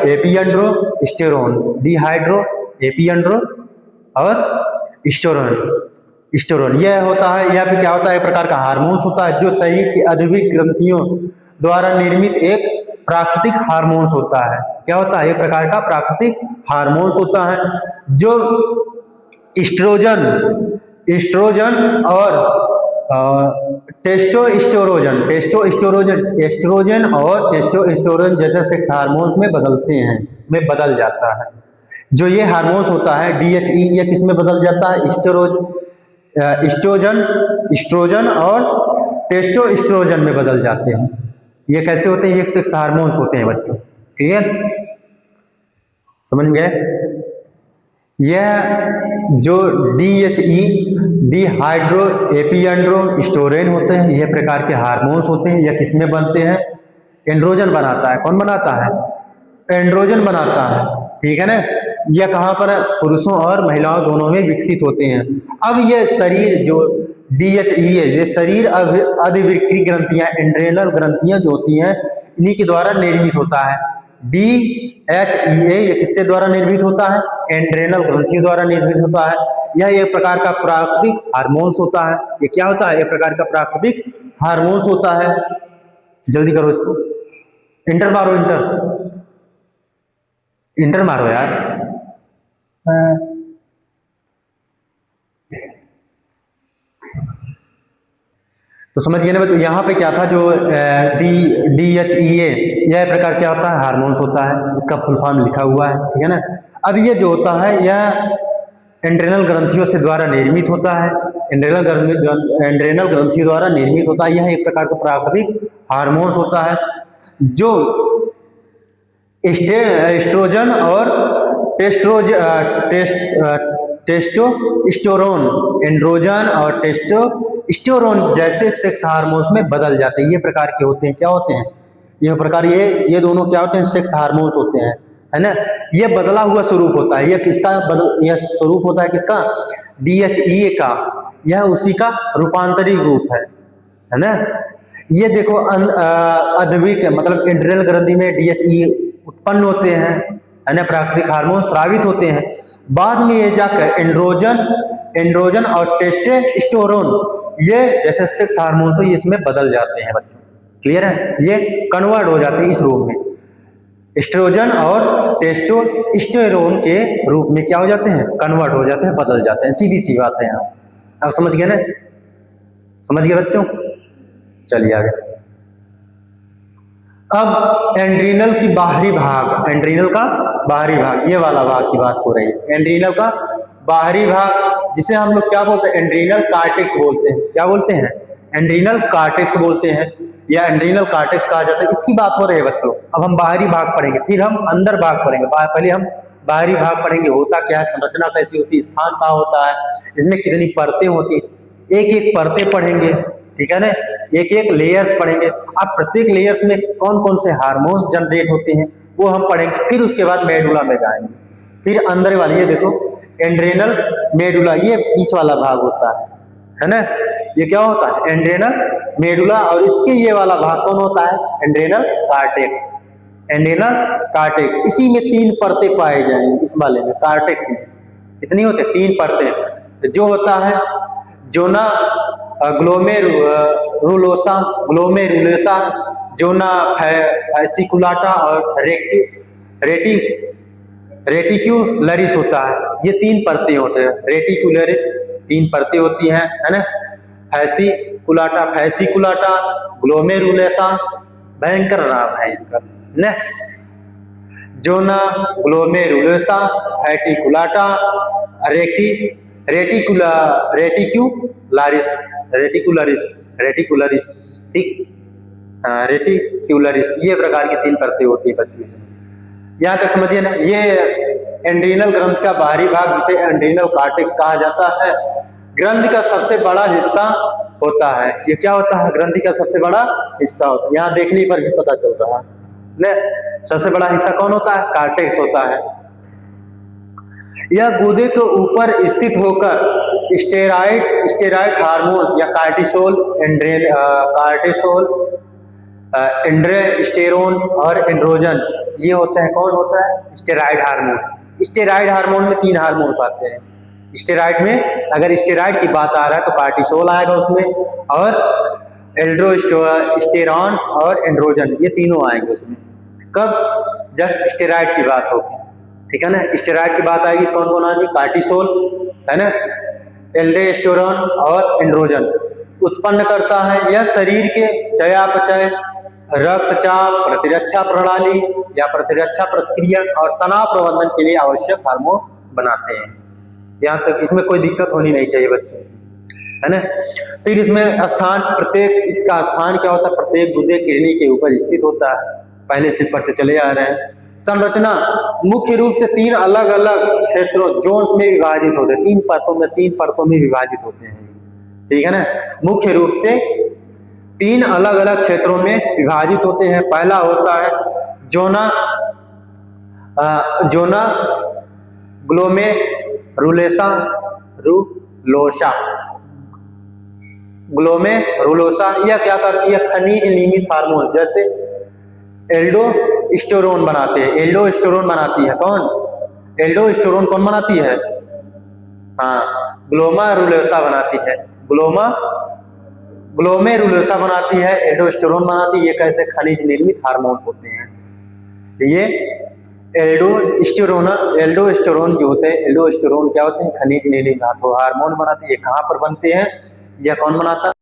एपिएंड्रो स्टेरोन, और स्टेरोन यह होता है। यह भी क्या होता है? एक प्रकार का हार्मोन्स होता है जो शरीर की अधिक ग्रंथियों द्वारा निर्मित एक प्राकृतिक हार्मोन्स होता है। क्या होता है? एक प्रकार का प्राकृतिक हार्मोन्स होता है जो एस्ट्रोजन और एस्ट्रोजन और टेस्टोस्टेरोन जैसे सेक्स हार्मोन्स में बदल जाता है। जो ये हार्मोन्स होता है DHE, ये किस में बदल जाता है? एस्ट्रोजन और टेस्टोस्टेरोन में बदल जाते हैं। ये कैसे होते हैं? ये सेक्स हार्मोन्स होते हैं बच्चों। क्लियर? समझ गए? यह जो DHE डिहाइड्रो एपिएंड्रोस्टेरोन होते हैं, यह प्रकार के हार्मोन्स होते हैं। यह किसमें बनते हैं? एंड्रोजन बनाता है। कौन बनाता है? एंड्रोजन बनाता है। ठीक है ना? यह कहाँ पर है? पुरुषों और महिलाओं दोनों में विकसित होते हैं। अब यह शरीर जो DHE है, ये शरीर अधिवृक्की ग्रंथियां, एंड्रेनल ग्रंथियां जो होती हैं, इन्हीं के द्वारा निर्मित होता है। DHEA ये किससे द्वारा निर्मित होता है? एंड्रेनल ग्रंथियों द्वारा निर्मित होता है। यह एक प्रकार का प्राकृतिक हार्मोन्स होता है। ये क्या होता है? एक प्रकार का प्राकृतिक हार्मोन्स होता है। जल्दी करो इसको, इंटर मारो, इंटर मारो यार। तो समझ गए ना बच्चों? यहाँ पे क्या था? जो DHEA यह प्रकार क्या होता है? हार्मोन्स होता है। इसका फुल फॉर्म लिखा हुआ है। ठीक है ना? अब ये जो होता है यह एंड्रेनल ग्रंथियों से द्वारा निर्मित होता है। एंड्रेनल ग्रंथियों द्वारा निर्मित होता है। यह एक प्रकार का प्राकृतिक हार्मोन्स होता है जो एस्ट्रोजन और टेस्टोस्टेरोन, एंड्रोजन और टेस्टोस्टेरोन जैसे सेक्स हार्मोन्स में बदल जाते हैं। ये प्रकार के होते हैं। क्या होते हैं? ये प्रकार ये दोनों क्या होते हैं? सेक्स हार्मोन्स होते हैं, है ना? ये बदला हुआ स्वरूप होता है। यह किसका यह स्वरूप होता है? किसका? DHEA का। यह उसी का रूपांतरित रूप है ना? ये देखो अधिविक मतलब एंड्रेनल ग्रंथि में DHEA उत्पन्न होते हैं, है ना? प्राकृतिक हार्मोन स्रावित होते हैं। बाद में ये जाकर एंड्रोजन और टेस्टोस्टेरोन ये जैसे सेक्स हार्मोन्स है, ये इसमें बदल जाते हैं बच्चों। क्लियर है? ये कन्वर्ट हो जाते हैं इस रूप में। एस्ट्रोजन और टेस्टोस्टेरोन के रूप में क्या हो जाते हैं? कन्वर्ट हो जाते हैं, बदल जाते हैं। सीधी सी बात है यहाँ। अब समझ गए ना? समझ गए बच्चों? चलिए आगे। अब एंड्रीनल की बाहरी भाग, एंड्रीनल का बाहरी भाग, ये वाला भाग की बात हो रही है। एंड्रीनल का बाहरी भाग जिसे हम लोग क्या बोलते हैं? एंड्रीनल कार्टेक्स बोलते हैं। क्या बोलते हैं? एंड्रीनल कार्टेक्स बोलते हैं या एंड्रीनल कार्टेक्स कहा जाता है। इसकी बात हो रही है बच्चों। अब हम बाहरी भाग पढ़ेंगे, फिर हम अंदर भाग पढ़ेंगे। पहले हम बाहरी भाग पढ़ेंगे, होता क्या है, संरचना कैसी होती है, स्थान कहाँ होता है, इसमें कितनी परतें होती है, एक एक परतें पढ़ेंगे। ठीक है ना? एक एक लेयर्स पढ़ेंगे। अब प्रत्येक लेयर्स में कौन कौन से हार्मोन्स जनरेट होते हैं वो हम पढ़ेंगे। फिर उसके बाद मेडुला में जाएंगे, फिर अंदर वाली, ये देखो एंड्रेनल मेडुला, ये बीच वाला भाग होता है ना? ये क्या होता है? एंड्रेनल मेडुला। और इसके ये वाला भाग कौन होता है? एंड्रेनल कार्टेक्स। एंड्रेनल कार्टेक्स, इसी में 3 परतें पाए जाएंगी। इस वाले में कार्टेक्स में कितनी होती है? 3 परतें। जो होता है जोना ग्लोमेरुलोसा, जोना फैसिकुलाटा और रेटिक्युलरिस होता है। ये 3 परतें होते हैं। रेटिक्युलरिस 3 परतें होती हैं, है ना? फैसिकुलाटा, ग्लोमेरुलोसा, भयंकर नाम है इनका ना? जोना ग्लोमेरुलोसा, फैटिकुलाटा, रेटिक्युलरिस, ठीक, रेटिक्युलरिस, ये प्रकार की 3 परतें होती है बच्चों इसमें। यहाँ तक समझिए ना? ये एंड्रीनल ग्रंथ का बाहरी भाग जिसे एंड्रीनल कार्टेक्स कहा जाता है, ग्रंथि का सबसे बड़ा हिस्सा होता है। ये क्या होता है? ग्रंथि का सबसे बड़ा हिस्सा होता है। यहाँ देखने पर भी पता चल रहा है ना? सबसे बड़ा हिस्सा कौन होता है? कार्टेक्स होता है। यह गूदे के ऊपर स्थित होकर स्टेरॉइड हार्मोन या कार्टिसोल, एंड्रोस्टेरोन और एंड्रोजन, ये होते हैं। कौन होता है? Steroid hormone. स्टेरॉइड हार्मोन में 3 हार्मोन्स आते हैं। स्टेरॉइड में अगर स्टेरॉइड की बात आ रहा है तो कार्टिसोल आएगा उसमें, और एल्डोस्टेरॉन और एंड्रोजन, ये तीनों आएंगे उसमें। कब? जब स्टेरॉइड की बात होगी। ठीक है ना? स्टेरॉइड की बात आएगी, कौन कौन आएगी? कार्टिसोल, है ना? एल्डोस्टेरॉन और एंड्रोजन उत्पन्न करता है। यह शरीर के चयापचय, रक्तचाप, प्रतिरक्षा प्रणाली या प्रतिरक्षा प्रतिक्रिया और तनाव प्रबंधन के लिए आवश्यक हार्मोन बनाते हैं। यहाँ तक इसमें कोई दिक्कत होनी नहीं चाहिए बच्चों। है ना। फिर इसमें स्थान, प्रत्येक इसका स्थान क्या होता है, प्रत्येक गुदे किडनी के ऊपर स्थित होता है, पहले से पढ़ते चले आ रहे हैं। संरचना मुख्य रूप से तीन अलग अलग क्षेत्रों, जोन्स में विभाजित होते हैं, तीन परतों में विभाजित होते हैं, ठीक है ना। मुख्य रूप से तीन अलग अलग क्षेत्रों में विभाजित होते हैं। पहला होता है जोना, जोना ग्लोमेरुलोसा, रुलोसा, ग्लोमेरुलोसा। यह क्या करती है, खनिज निर्मित हार्मोन जैसे एल्डोस्टेरोन बनाते हैं, एल्डोस्टेरोन बनाती है कौन, एल्डोस्टेरोन कौन बनाती है, हाँ ग्लोमेरुलोसा बनाती है, ग्लोमेरुलोसा बनाती है, एल्डोस्टेरोन बनाती है। ये कैसे खनिज निर्मित हार्मोन्स होते हैं। ये एल्डोस्टेरोन जो होते हैं, एल्डोस्टेरोन क्या होते हैं, खनिज निर्मित हार्मोन बनाते हैं। ये कहाँ पर बनते हैं, यह कौन बनाता है,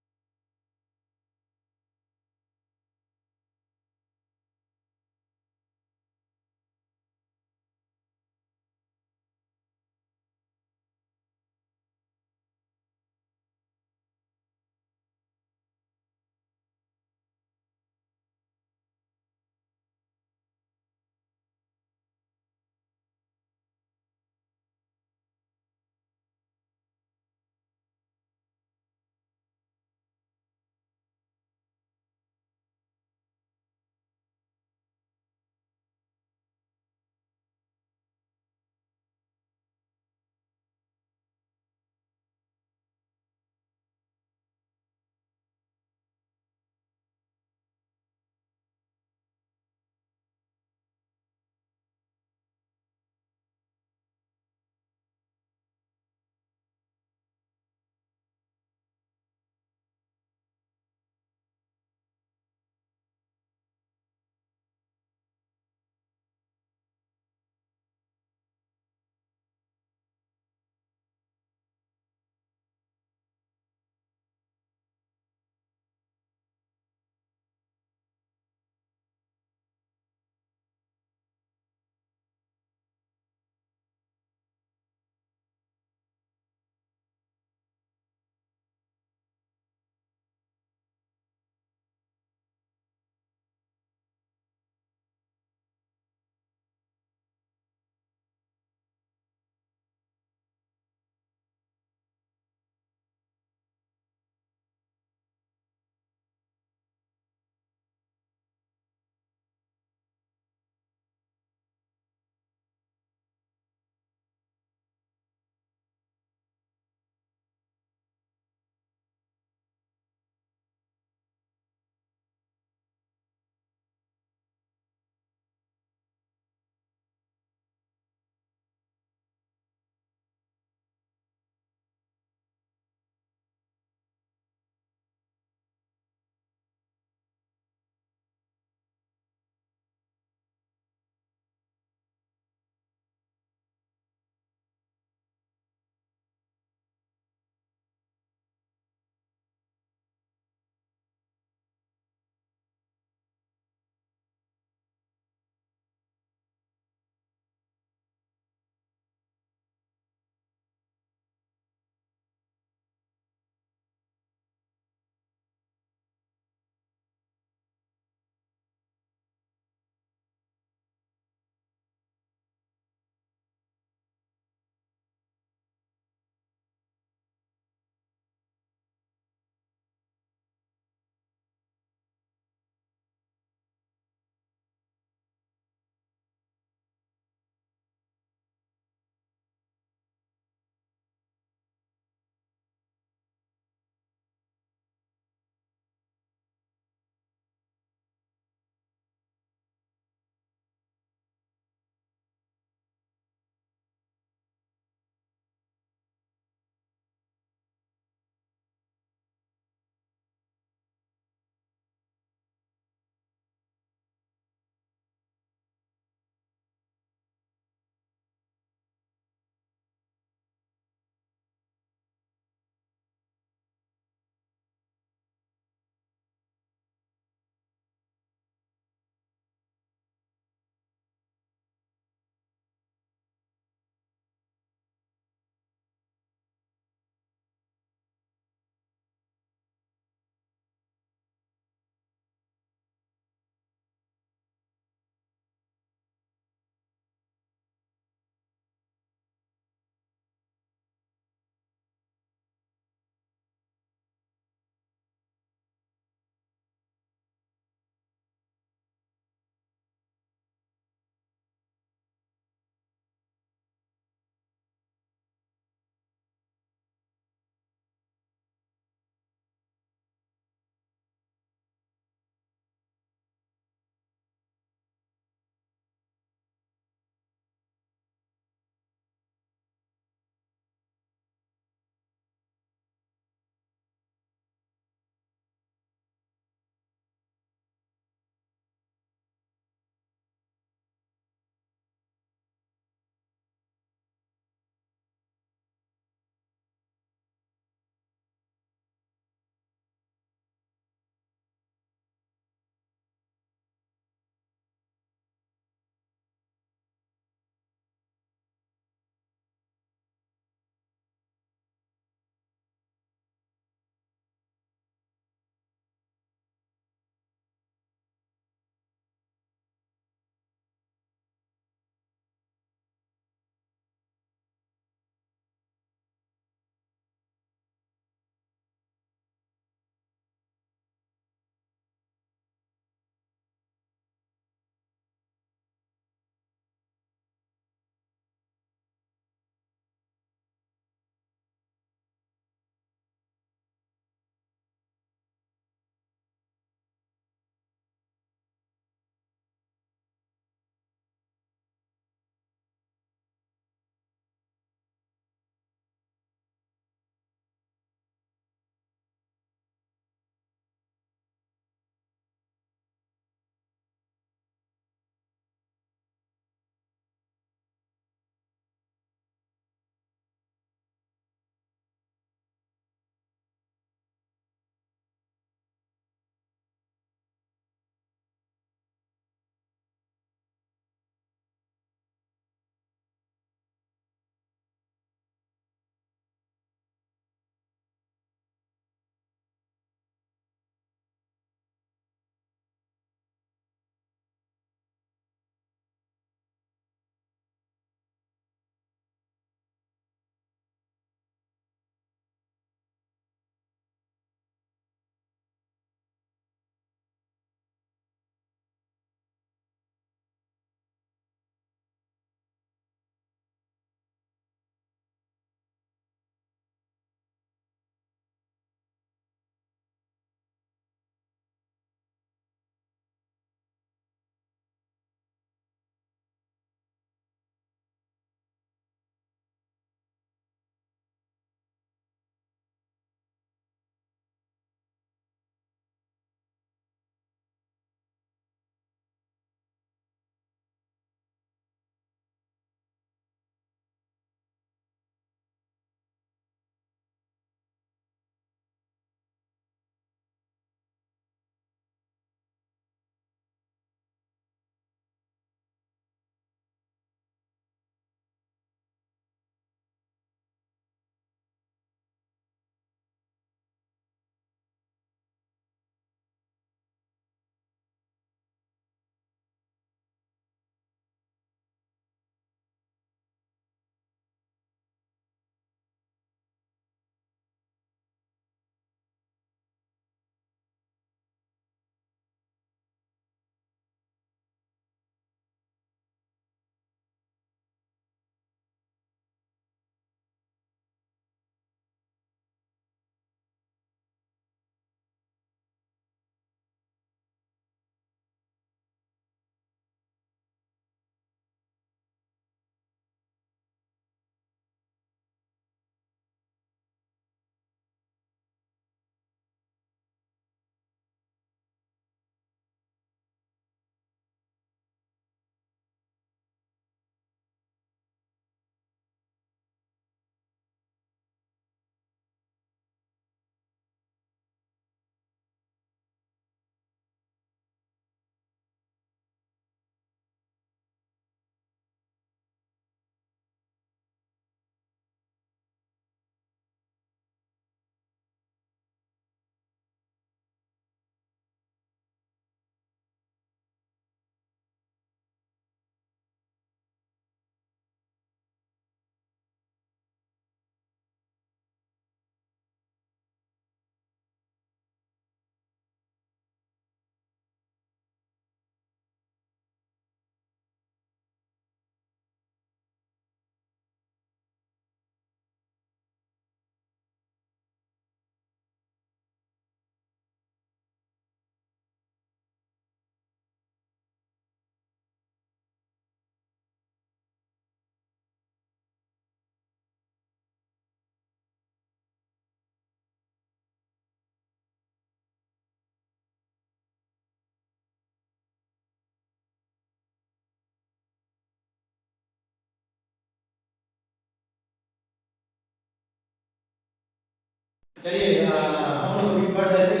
चलिए हम लोग अभी पढ़ रहे थे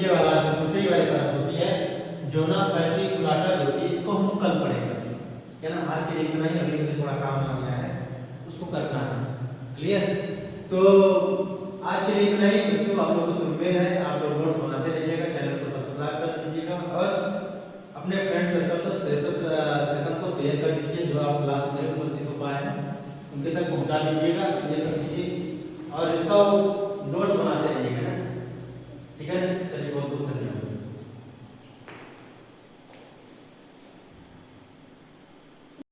ये वाला जो दूसरी वाली परत होती है जोना फैसिकुलाटा जो होती है, इसको हम कल पढ़ेंगे बच्चों, क्या ना। आज के लिए इतना ही, अभी मुझे थोड़ा काम आ गया है, उसको करना है। क्लियर? तो आज के लिए इतना ही बच्चों। आप लोगों से उम्मीद है आप लोग नोट्स बनाते रहिएगा, चैनल को सब्सक्राइब कर दीजिएगा और अपने फ्रेंड सर्कल तक सेशन को शेयर कर दीजिए। जो आप क्लास में नहीं उपस्थित हो पाए हैं उनके तक पहुंचा दीजिएगा ये सब चीज़ें, और इसका नोट्स बनाते रहिएगा ना। ठीक है, चलिए।